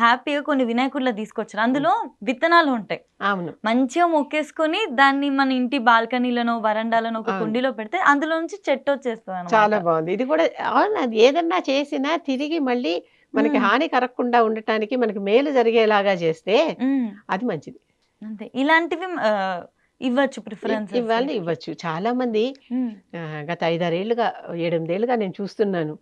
హ్యాపీగా కొన్ని వినాయకుడిలో తీసుకొచ్చారు. అందులో విత్తనాలు ఉంటాయి. అవును. మంచిగా మొక్కేసుకొని దాన్ని మన ఇంటి బాల్కనీలోనో వరండాలోనో ఒక అవును. కుండీలో పెడితే అందులో నుంచి చెట్టు వచ్చేస్తుంది చాలా అనమాట. బాగుంది. ఇది కూడా అవును. అది ఏదన్నా చేసినా తిరిగి మళ్ళీ మనకి హాని కలగకుండా ఉండటానికి మనకి మేలు జరిగేలాగా చేస్తే అది మంచిది. అంతే. ఇలాంటివి ఇవ్వచ్చు ప్రిఫరెన్సెస్. ఇవాళ ఇవ్వచ్చు. చాలా మంది గత 5-6 ఏళ్లుగా 7-8 ఏళ్లుగా నేను చూస్తున్నాను.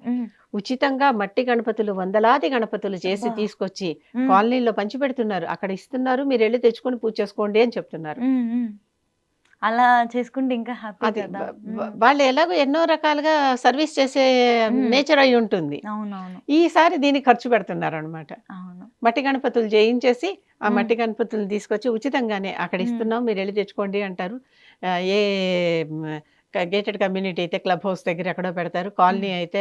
ఉచితంగా మట్టి గణపతులు వందలాది గణపతులు చేసి తీసుకొచ్చి కాలనీలో పంచిపెడుతున్నారు. అక్కడ ఇస్తున్నారు. మీరు వెళ్ళి తెచ్చుకొని పూజ చేసుకోండి అని చెప్తున్నారు. అలా చేసుకుంటే ఇంకా హ్యాపీ అది కదా. వాళ్ళు ఎలాగో ఎన్నో రకాలుగా సర్వీస్ చేసే నేచర్ అయి ఉంటుంది. అవునవును. ఈసారి దీనికి ఖర్చు పెడుతున్నారు అనమాట. అవును. మట్టి గణపతులు చేయించేసి ఆ మట్టి గణపతులు తీసుకొచ్చి ఉచితంగానే అక్కడ ఇస్తున్నాం, మీరు వెళ్ళి తెచ్చుకోండి అంటారు. ఏ గేటెడ్ కమ్యూనిటీ అయితే క్లబ్ హౌస్ దగ్గర ఎక్కడో పెడతారు, కాలనీ అయితే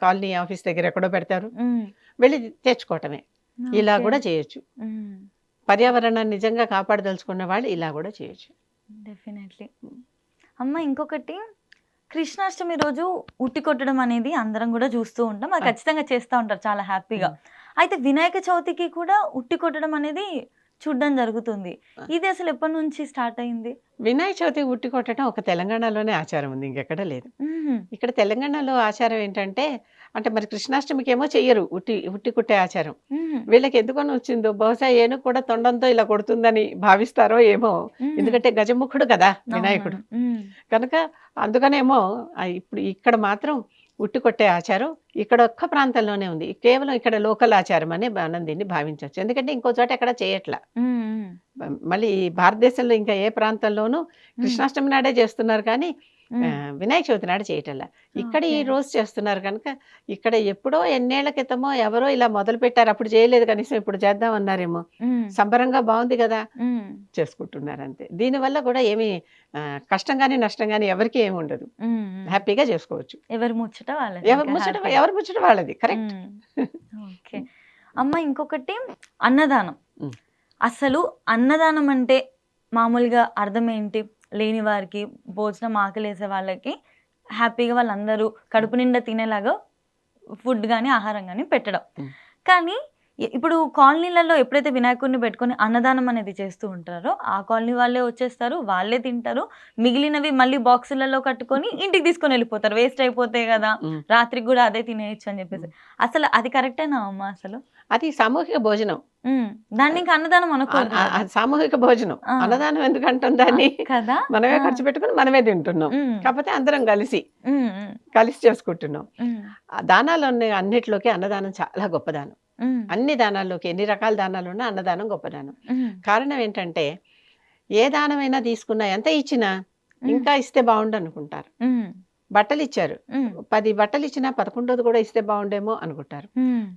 కాలనీ ఆఫీస్ దగ్గర ఎక్కడో పెడతారు, వెళ్ళి తెచ్చుకోవటమే. ఇలా కూడా చేయొచ్చు. పర్యావరణాన్ని నిజంగా కాపాడదలుచుకున్న వాళ్ళు ఇలా కూడా చేయొచ్చు. డెఫినెట్లీ. అమ్మ ఇంకొకటి, కృష్ణాష్టమి రోజు ఉట్టి కొట్టడం అనేది అందరం కూడా చూస్తూ ఉంటాం. అది ఖచ్చితంగా చేస్తూ ఉంటారు చాలా హ్యాపీగా. అయితే వినాయక చవితికి కూడా ఉట్టి కొట్టడం అనేది చూడడం జరుగుతుంది. ఇది అసలు ఎప్పటి నుంచి స్టార్ట్ అయింది? వినాయక చవితి ఉట్టి కొట్టడం ఒక తెలంగాణలోనే ఆచారం ఉంది, ఇంకెక్కడ లేదు. ఇక్కడ తెలంగాణలో ఆచారం ఏంటంటే, అంటే మరి కృష్ణాష్టమికి ఏమో చెయ్యరు ఉట్టి కుట్టే ఆచారం. వీళ్ళకి ఎందుకని వచ్చిందో, బహుశా ఏనుగు కూడా తొండంతో ఇలా కొడుతుందని భావిస్తారో ఏమో. ఎందుకంటే గజముఖుడు కదా వినాయకుడు, కనుక అందుకనేమో ఇప్పుడు ఇక్కడ మాత్రం ఉట్టి కొట్టే ఆచారం ఇక్కడ ఒక్క ప్రాంతంలోనే ఉంది. కేవలం ఇక్కడ లోకల్ ఆచారం అనే మనం దీన్ని భావించవచ్చు. ఎందుకంటే ఇంకో చోట ఎక్కడ చేయట్లా. మళ్ళీ భారతదేశంలో ఇంకా ఏ ప్రాంతంలోనూ కృష్ణాష్టమి నాడే చేస్తున్నారు కానీ వినాయక చవితి నాడు చేయటల్లా. ఇక్కడ ఈ రోజు చేస్తున్నారు కనుక ఇక్కడ ఎప్పుడో ఎన్నేళ్ల క్రితమో ఎవరో ఇలా మొదలు పెట్టారు, అప్పుడు చేయలేదు, కనీసం ఇప్పుడు చేద్దాం అన్నారేమో. సంబరంగా బాగుంది కదా చేసుకుంటున్నారు అంతే. దీనివల్ల కూడా ఏమి కష్టం కానీ నష్టం కానీ ఎవరికి ఏమి ఉండదు, హ్యాపీగా చేసుకోవచ్చు. ఎవరి ముచ్చట వాళ్ళది. ఎవరి ముచ్చట వాళ్ళది. కరెక్ట్. ఓకే అమ్మ, ఇంకొకటి అన్నదానం. అసలు అన్నదానం అంటే మామూలుగా అర్థం ఏంటి? లేని వారికి, భోజనం ఆకలేసే వాళ్ళకి హ్యాపీగా వాళ్ళందరూ కడుపు నిండా తినేలాగా ఫుడ్ కానీ ఆహారం కానీ పెట్టడం. కానీ ఇప్పుడు కాలనీలలో ఎప్పుడైతే వినాయకుడిని పెట్టుకొని అన్నదానం అనేది చేస్తూ ఉంటారో ఆ కాలనీ వాళ్ళే వచ్చేస్తారు, వాళ్ళే తింటారు. మిగిలినవి మళ్ళీ బాక్సులలో కట్టుకొని ఇంటికి తీసుకొని వెళ్ళిపోతారు. వేస్ట్ అయిపోతాయి కదా, రాత్రికి కూడా అదే తినేయచ్చు అని చెప్పేసి. అసలు అది కరెక్టేనా అమ్మ? అసలు అది సామూహిక భోజనం. దాన్ని ఇంకా అన్నదానం అనుకోదు. సామూహిక భోజనం. అన్నదానం ఎందుకంటాం దాన్ని? కదా, మనమే ఖర్చు పెట్టుకుని మనమే తింటున్నాం. కాకపోతే అందరం కలిసి చేసుకుంటున్నాం. దానాలు అన్నిటిలోకి అన్నదానం చాలా గొప్ప దానం. అన్ని దానాల్లోకి ఎన్ని రకాల దానాలు ఉన్నా అన్నదానం గొప్ప దానం. కారణం ఏంటంటే, ఏ దానమైనా తీసుకున్నా ఎంత ఇచ్చినా ఇంకా ఇస్తే బాగుండు అనుకుంటారు. బట్టలు ఇచ్చారు, 10 బట్టలు ఇచ్చినా 11ది కూడా ఇస్తే బాగుండేమో అనుకుంటారు.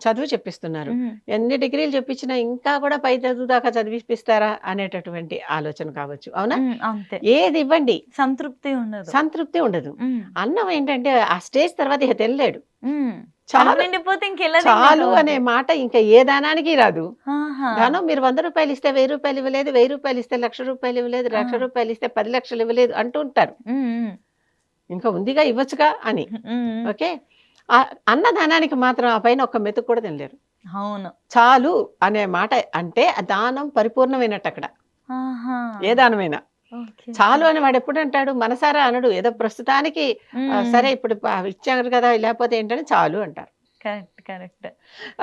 చదువు చెప్పిస్తున్నారు, ఎన్ని డిగ్రీలు చెప్పించినా ఇంకా కూడా పై చదువు దాకా చదివిపిస్తారా అనేటటువంటి ఆలోచన కావచ్చు. అవునా? ఏది ఇవ్వండి సంతృప్తి ఉండదు. అన్నం ఏంటంటే ఆ స్టేజ్ తర్వాత ఇక తెల్లలేడు. చాలు అనే మాట ఇంకా ఏ దానానికి రాదు. దానం మీరు 100 రూపాయలు ఇస్తే 1000 రూపాయలు ఇవ్వలేదు, 1000 రూపాయలు ఇస్తే 1,00,000 రూపాయలు ఇవ్వలేదు, 1,00,000 రూపాయలు ఇస్తే 10 లక్షలు ఇవ్వలేదు అంటూ ఉంటారు. ఇంకా ఉందిగా ఇవ్వచ్చుగా అని. ఓకే, అన్నదానానికి మాత్రం ఆ పైన ఒక్క మెతుకు కూడా తినలేరు. అవును, చాలు అనే మాట అంటే దానం పరిపూర్ణమైనట్టు. అక్కడ ఏ దానమైనా చాలు అని వాడు ఎప్పుడు అంటాడు? మనసారా అనడు. ఏదో ప్రస్తుతానికి సరే ఇప్పుడు ఇచ్చారు కదా లేకపోతే ఏంటని చాలు అంటారు.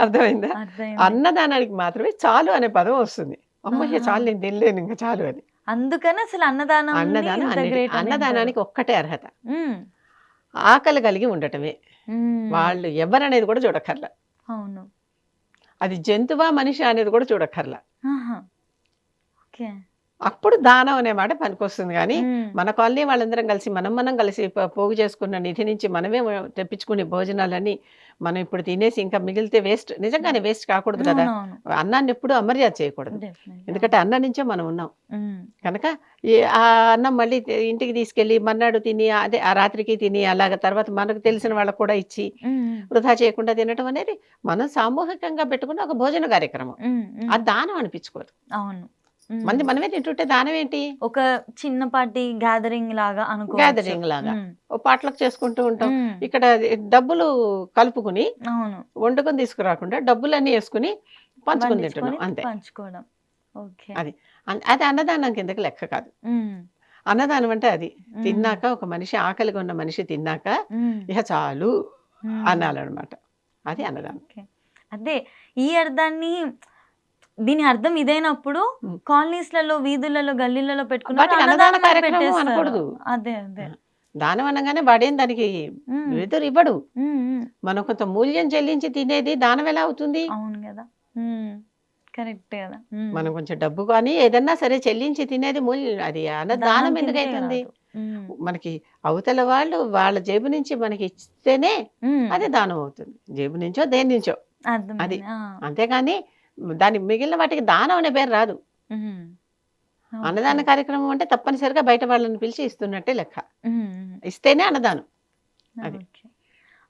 అర్థమైందా? అన్నదానానికి మాత్రమే చాలు అనే పదం వస్తుంది. అమ్మయ్య చాలు, నేను తినలేను ఇంకా చాలు అని. అందుకని అసలు అన్నదానానికి ఒక్కటే అర్హత, ఆకలి కలిగి ఉండటమే. వాళ్ళు ఎవరనేది కూడా చూడక్కర్లా. అవును, అది జంతువా మనిషి అనేది కూడా చూడక్కర్లా. అప్పుడు దానం అనే మాట పనికొస్తుంది. కానీ మన కాలనీ వాళ్ళందరం కలిసి మనం కలిసి పోగు చేసుకున్న నిధి నుంచి మనమే తెప్పించుకునే భోజనాలని మనం ఇప్పుడు తినేసి ఇంకా మిగిలితే వేస్ట్. నిజంగానే వేస్ట్ కాకూడదు కదా. అన్నాన్ని ఎప్పుడు అమర్యాద చేయకూడదు. ఎందుకంటే అన్నం నుంచే మనం ఉన్నాం కనుక ఆ అన్నం మళ్ళీ ఇంటికి తీసుకెళ్ళి మన్నాడు తిని అదే ఆ రాత్రికి తిని అలాగ తర్వాత మనకు తెలిసిన వాళ్ళకు కూడా ఇచ్చి వృధా చేయకుండా తినటం అనేది మనం సామూహికంగా పెట్టుకున్న ఒక భోజన కార్యక్రమం. ఆ దానం అనిపించుకోదు. అవును, మంది మనమే తింటుంటే దానం ఏంటి? ఒక చిన్నపాటి గ్యాదరింగ్ లాగా ఓ పాటలకు చేసుకుంటూ ఉంటాం. ఇక్కడ డబ్బులు కలుపుకుని వండుకొని తీసుకురాకుండా డబ్బులన్నీ వేసుకుని పంచుకుని తింటున్నాం అంతే. పంచుకోవడం. ఓకే. అది అది అన్నదానం కిందకి లెక్క కాదు. అన్నదానం అంటే అది తిన్నాక ఒక మనిషి ఆకలిగా ఉన్న మనిషి తిన్నాక ఇక చాలు అనాలన్నమాట. అది అన్నదానం. ఓకే. అదే ఈ అర్థాన్ని దీని అర్థం ఇదైనప్పుడు కాలనీస్లలో, వీధులలో, గల్లీలలో పెట్టుకున్న వాటికి అన్నదాన కార్యక్రమం అనకూడదు. అదే అదే దానం అనగానే వాడేం దానికి ఎదురు ఇవ్వడు. మనం కొంత మూల్యం చెల్లించి తినేది దానం ఎలా అవుతుంది? అవును కదా, కరెక్ట్ కదా. మనం కొంచెం డబ్బు కానీ ఏదన్నా సరే చెల్లించి తినేది మూల్యం, అది అన్నదానం ఎందుకైతుంది? మనకి అవతల వాళ్ళు వాళ్ళ జేబు నుంచి మనకి ఇస్తేనే అది దానం అవుతుంది, జేబు నుంచో దేని నుంచో అది. అంతేగాని దాని మిగిలిన వాటికి దానం అనే పేరు రాదు. అన్నదాన కార్యక్రమం అంటే తప్పనిసరిగా బయట వాళ్ళని పిలిచి ఇస్తున్నట్టే లెక్క, ఇస్తేనే అన్నదానం. అది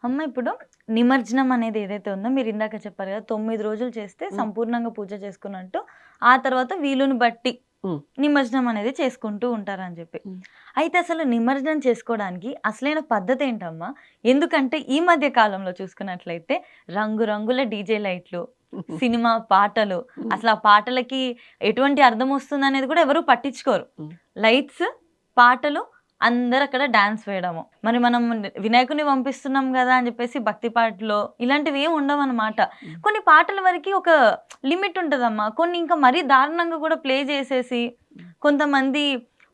అమ్మ. ఇప్పుడు నిమజ్జనం అనేది ఏదైతే ఉందో మీరు ఇందాక చెప్పారు కదా, 9 రోజులు చేస్తే సంపూర్ణంగా పూజ చేసుకున్నట్టు, ఆ తర్వాత వీలుని బట్టి నిమజ్జనం అనేది చేసుకుంటూ ఉంటారని చెప్పి. అయితే అసలు నిమజ్జనం చేసుకోవడానికి అసలైన పద్ధతి ఏంటమ్మా? ఎందుకంటే ఈ మధ్య కాలంలో చూసుకున్నట్లయితే రంగురంగుల డీజే లైట్లు, సినిమా పాటలు, అసలు ఆ పాటలకి ఎటువంటి అర్థం వస్తుంది అనేది కూడా ఎవరు పట్టించుకోరు. లైట్స్, పాటలు, అందరు అక్కడ డాన్స్ వేయడము. మరి మనం వినాయకుని పంపిస్తున్నాం కదా అని చెప్పేసి భక్తి పాటలు ఇలాంటివి ఏమి ఉండవు అన్నమాట. కొన్ని పాటల వరకు ఒక లిమిట్ ఉంటుందమ్మా, కొన్ని ఇంకా మరీ దారుణంగా కూడా ప్లే చేసేసి కొంతమంది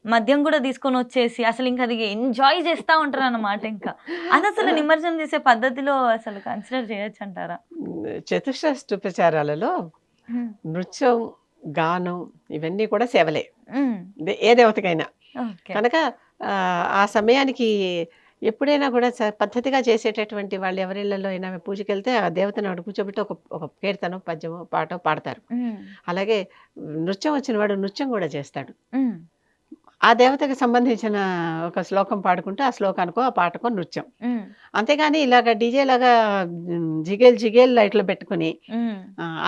మద్యం కూడా తీసుకొని వచ్చేసి అసలు ఇంకా అది ఎంజాయ్ చేస్తూ ఉంటారు అన్నమాట. ఇంకా అది అసలు నిమజ్జనం చేసే పద్ధతిలో అసలు కన్సిడర్ చేయొచ్చు అంటారా? చతుష్షష్ఠోపచారాలలో నృత్యం, గానం ఇవన్నీ కూడా సేవలే ఏ దేవతకైనా. కనుక ఆ సమయానికి ఎప్పుడైనా కూడా పద్ధతిగా చేసేటటువంటి వాళ్ళు ఎవరిళ్ళలో అయినా పూజకి వెళ్తే ఆ దేవతను అక్కడ కూర్చోబెట్టి ఒక కీర్తనో, పద్యమో, పాటో పాడతారు. అలాగే నృత్యం వచ్చిన వాడు నృత్యం కూడా చేస్తాడు. ఆ దేవతకి సంబంధించిన ఒక శ్లోకం పాడుకుంటూ ఆ శ్లోకానికో ఆ పాటకో నృత్యం. అంతేగాని ఇలాగ డీజే లాగా జిగేల్ లైట్లు పెట్టుకుని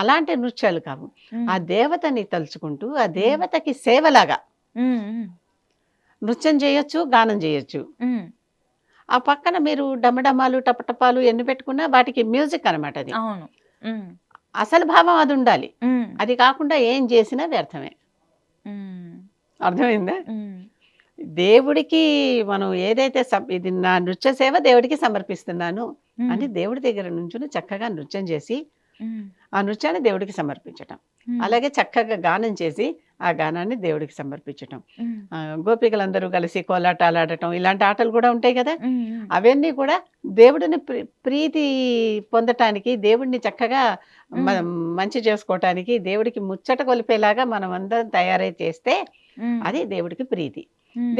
అలాంటి నృత్యాలు కావు. ఆ దేవతని తలుచుకుంటూ ఆ దేవతకి సేవలాగా నృత్యం చేయొచ్చు, గానం చేయొచ్చు. ఆ పక్కన మీరు డమడమాలు, టపటపాలు ఎన్ని పెట్టుకున్నా వాటికి మ్యూజిక్ అనమాట. అది అసలు భావం అది ఉండాలి. అది కాకుండా ఏం చేసినా వ్యర్థమే. అర్థమైందా? దేవుడికి మనం ఏదైతే ఇది నా నృత్య సేవ దేవుడికి సమర్పిస్తున్నాను అని దేవుడి దగ్గర నుంచి చక్కగా నృత్యం చేసి ఆ నృత్యాన్ని దేవుడికి సమర్పించటం, అలాగే చక్కగా గానం చేసి ఆ గానాన్ని దేవుడికి సమర్పించటం. గోపికలందరూ కలిసి కోలాటాలు ఆడటం ఇలాంటి ఆటలు కూడా ఉంటాయి కదా. అవన్నీ కూడా దేవుడిని ప్రీతి పొందటానికి, దేవుడిని చక్కగా మంచి చేసుకోవటానికి, దేవుడికి ముచ్చట కొలిపేలాగా మనం అందరం తయారై చేస్తే అది దేవుడికి ప్రీతి.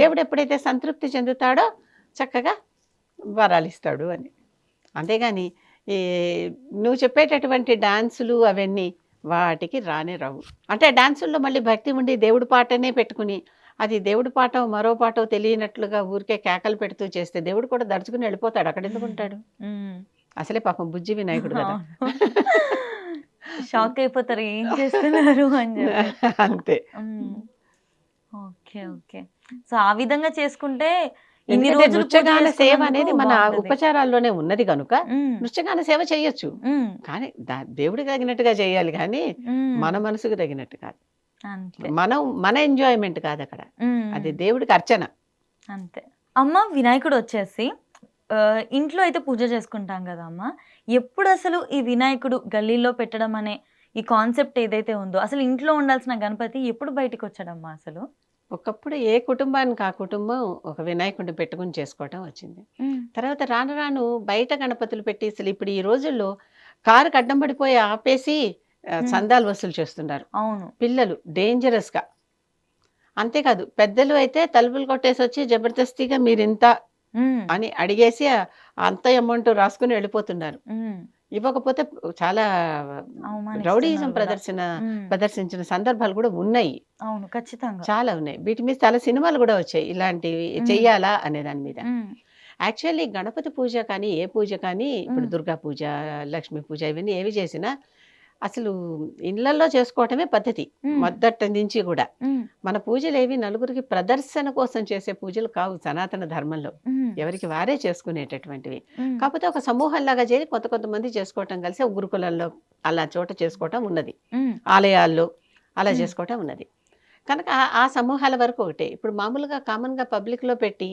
దేవుడు ఎప్పుడైతే సంతృప్తి చెందుతాడో చక్కగా వరాలు ఇస్తాడు అని. అంతేగాని నువ్వు చెప్పేటటువంటి డాన్సులు అవన్నీ వాటికి రానే రావు. అంటే డాన్సుల్లో మళ్ళీ భక్తి ఉండి దేవుడి పాటనే పెట్టుకుని అది దేవుడి పాటో మరో పాటో తెలియనట్లుగా ఊరికే కేకలు పెడుతూ చేస్తే దేవుడు కూడా దడుచుకుని వెళ్ళిపోతాడు. అక్కడ ఎందుకు ఉంటాడు? అసలే పాపం బుజ్జి వినాయకుడు కదా, షాక్ అయిపోతారు ఏం చేస్తున్నారు అని చెప్పి. అంతే. Okay okay. సో ఆ విధంగా చేసుకుంటే నృత్యగాన సేవ అనేది మన ఉపచారాల్లోనే ఉన్నది కనుక నృత్యగాన సేవ చేయొచ్చు. కానీ దేవుడికి తగినట్టుగా చేయాలి, కానీ మన మనసుకు తగినట్టు కాదు. మన ఎంజాయ్మెంట్ కాదు అక్కడ, అది దేవుడికి అర్చన అంతే. అమ్మ, వినాయకుడు వచ్చేసి ఇంట్లో అయితే పూజ చేసుకుంటాం కదా అమ్మ, ఎప్పుడు అసలు ఈ వినాయకుడు గల్లీలో పెట్టడం అనే ఈ కాన్సెప్ట్ ఏదైతే ఉందో, అసలు ఇంట్లో ఉండాల్సిన గణపతి ఎప్పుడు బయటికి వచ్చాడమ్మా? అసలు ఒకప్పుడు ఏ కుటుంబానికి ఆ కుటుంబం ఒక వినాయకుడిని పెట్టుకుని చేసుకోవటం వచ్చింది. తర్వాత రాను రాను బయట గణపతులు పెట్టి అసలు ఇప్పుడు ఈ రోజుల్లో కారుకి అడ్డం పడిపోయి ఆపేసి చందాలు వసూలు చేస్తున్నారు. అవును, పిల్లలు డేంజరస్గా. అంతేకాదు పెద్దలు అయితే తలుపులు కొట్టేసి వచ్చి జబర్దస్తిగా మీరింత అని అడిగేసి అంత అమౌంట్ రాసుకుని వెళ్ళిపోతున్నారు. ఇవ్వకపోతే చాలా రౌడీజం ప్రదర్శించిన సందర్భాలు కూడా ఉన్నాయి. అవును, ఖచ్చితంగా చాలా ఉన్నాయి. వీటి మీద చాలా సినిమాలు కూడా వచ్చాయి ఇలాంటివి చెయ్యాలా అనే దాని మీద. యాక్చువల్లీ గణపతి పూజ కానీ ఏ పూజ కానీ, ఇప్పుడు దుర్గా పూజ, లక్ష్మీ పూజ ఇవన్నీ ఏవి చేసినా అసలు ఇళ్లలో చేసుకోవటమే పద్ధతి మొదటి నుంచి కూడా. మన పూజలు ఏవి నలుగురికి ప్రదర్శన కోసం చేసే పూజలు కావు సనాతన ధర్మంలో, ఎవరికి వారే చేసుకునేటటువంటివి. కాకపోతే ఒక సమూహంలాగా చేరి కొంతమంది చేసుకోవటం కలిసి గురుకులంలో అలా చోట చేసుకోవటం ఉన్నది, ఉమ్, ఆలయాల్లో అలా ఉమ్, చేసుకోవటం ఉన్నది. కనుక ఆ సమూహాల వరకు ఒకటే. ఇప్పుడు మామూలుగా కామన్గా పబ్లిక్లో పెట్టి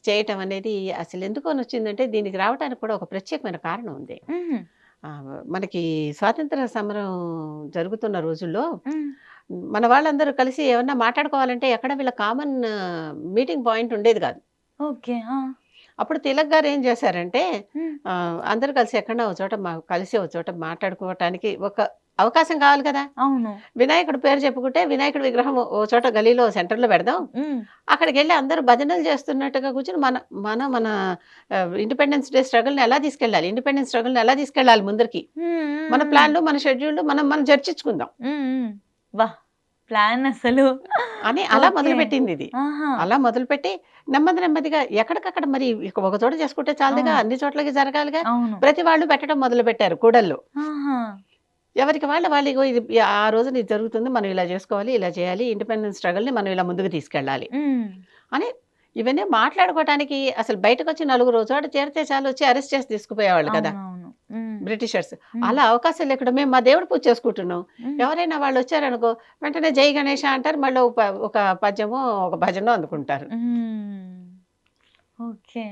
చేయటం అనేది అసలు ఎందుకని వచ్చిందంటే దీనికి రావడానికి కూడా ఒక ప్రత్యేకమైన కారణం ఉంది. ఉమ్, ఆ, మనకి స్వాతంత్ర సమరం జరుగుతున్న రోజుల్లో ఉమ్, మన వాళ్ళందరూ కలిసి ఏమన్నా మాట్లాడుకోవాలంటే ఎక్కడ వీళ్ళ కామన్ మీటింగ్ పాయింట్ ఉండేది కాదు. ఓకే. అప్పుడు తిలక్ గారు ఏం చేశారంటే ఉమ్, అందరూ కలిసి ఎక్కడన్నా ఒక చోట కలిసి ఒక చోట మాట్లాడుకోవటానికి ఒక అవకాశం కావాలి కదా. అవును. వినాయకుడి పేరు చెప్పుకుంటే వినాయకుడి విగ్రహం ఓ చోట గలీలో సెంటర్లో పెడదాం, ఉమ్, అక్కడికి వెళ్ళి అందరూ భజనలు చేస్తున్నట్టుగా కూర్చొని మన మన మన ఇండిపెండెన్స్ డే స్ట్రగుల్ని ఎలా తీసుకెళ్ళాలి, ఇండిపెండెన్స్ స్ట్రగుల్ని ఎలా తీసుకెళ్ళాలి ముందరికి, ఉమ్, మన ఉమ్, ప్లాన్లు మన షెడ్యూల్లు మనం మనం చర్చించుకుందాం ఉమ్, ఉమ్. వా, ప్లాన్ అసలు. అని అలా ఓకే. మొదలుపెట్టింది ఇది. ఆహా. అలా మొదలుపెట్టి నెమ్మది నెమ్మదిగా ఎక్కడికక్కడ మరి ఒక చోట చేసుకుంటే చాలుగా, అవును. అన్ని చోట్లకి జరగాలిగా. అవును. ప్రతి వాళ్ళు పెట్టడం మొదలు పెట్టారు కూడల్లో. ఆహా. ఎవరికి వాళ్ళు ఇగో ఇది ఆ రోజున ఇది జరుగుతుంది, మనం ఇలా చేసుకోవాలి, ఇలా చేయాలి, ఇండిపెండెన్స్ స్ట్రగల్ని మనం ఇలా ముందుకు తీసుకెళ్ళాలి ఉమ్, అని ఇవన్నీ మాట్లాడుకోవటానికి అసలు బయటకు వచ్చి నలుగురు చోట చేరితే చాలు వచ్చి అరెస్ట్ చేసి తీసుకుపోయేవాళ్ళు కదా అవునవును. ఉమ్, బ్రిటిషర్స్. ఉమ్, అలా అవకాశం లేకుండా మేము మా దేవుడు పూజ చేసుకుంటున్నాం, ఉమ్, ఎవరైనా వాళ్ళు వచ్చారనుకో వెంటనే జై గణేష అంటారు, మళ్ళీ ఒక పద్యమో ఒక భజనో అందుకుంటారు. ఉమ్. ఓకే.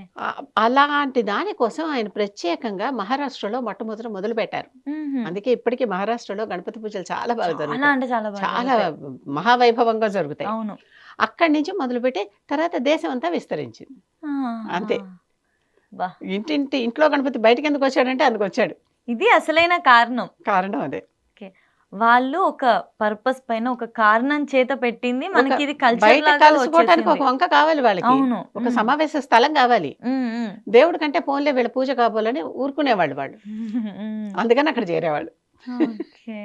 అలాంటి దానికోసం ఆయన ప్రత్యేకంగా మహారాష్ట్రలో మొట్టమొదట మొదలుపెట్టారు. ఉహుం. అందుకే ఇప్పటికీ మహారాష్ట్రలో గణపతి పూజలు చాలా బాగా చాలా జరుగుతాయి, అంటే చాలా బాగా చాలా జరుగుతాయి. మహావైభవంగా జరుగుతాయి. అవును. అక్కడి నుంచి మొదలుపెట్టి తర్వాత దేశం అంతా విస్తరించింది. ఆహా. అంతే. బా, ఇంట్లో గణపతి బయటకి ఎందుకు వచ్చాడంటే అందుకు వచ్చాడు, ఇది అసలైన కారణం. కారణం అదే. ఓకే. వాళ్ళు ఒక పర్పస్ పైన ఒక కారణం చేత పెట్టింది, మనకి ఇది కల్చర్ బయట లాగా కలుసుకోవటానికి ఒక వచ్చేసింది. వంక కావాలి వాళ్ళకి, అవును. ఒక సమావేశ స్థలం కావాలి. ఉమ్, ఉమ్, దేవుడి కంటే పోన్లే వీళ్ళ పూజ కాబోలని ఊరుకునేవాళ్ళు వాళ్ళు, ఉమ్. అందుకని అక్కడ చేరేవాళ్ళు. ఓకే.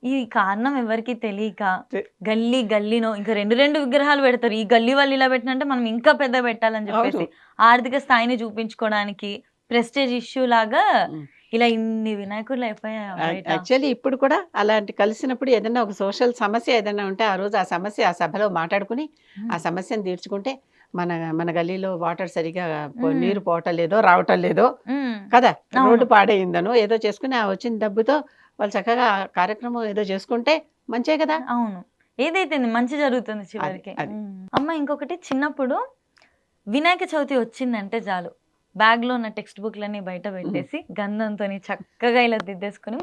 ఈ కారణం ఎవరికి తెలియక తె- గల్లీ గల్లీనో ఇంకా రెండు రెండు విగ్రహాలు పెడతారు. ఈ గల్లీ వాళ్ళు ఇలా పెట్టినంటే మనం ఇంకా పెద్ద పెట్టాలని చెప్పేసి అవును. ఆర్థిక స్థాయిని చూపించుకోవడానికి ప్రెస్టేజ్ ఇష్యూ లాగా ఉమ్. ఇలా ఇన్ని వినాయకులు అయిపోయాయి బయట. యాక్చువల్లీ ఇప్పుడు కూడా అలాంటి కలిసినప్పుడు ఏదైనా ఒక సోషల్ సమస్య ఏదైనా ఉంటే ఆ రోజు ఆ సమస్య ఆ సభలో మాట్లాడుకుని ఆ సమస్యను తీర్చుకుంటే మన మన గల్లీలో వాటర్ సరిగా నీరు పోవటం లేదో రావటం లేదో ఉమ్, కదా, అవును. రోడ్డు పాడైందనో ఏదో చేసుకుని ఆ వచ్చిన డబ్బుతో వాళ్ళు చక్కగా ఆ కార్యక్రమం ఏదో చేసుకుంటే మంచే కదా. అవును. ఏదైతే మంచి జరుగుతుంది చివరికి. అది. అమ్మ ఇంకొకటి, చిన్నప్పుడు వినాయక చవితి వచ్చిందంటే చాలు బ్యాగ్లో ఉన్న టెక్స్ట్ బుక్లన్నీ బయట పెట్టేసి గంధంతో చక్కగా ఇలా దిద్దేసుకుని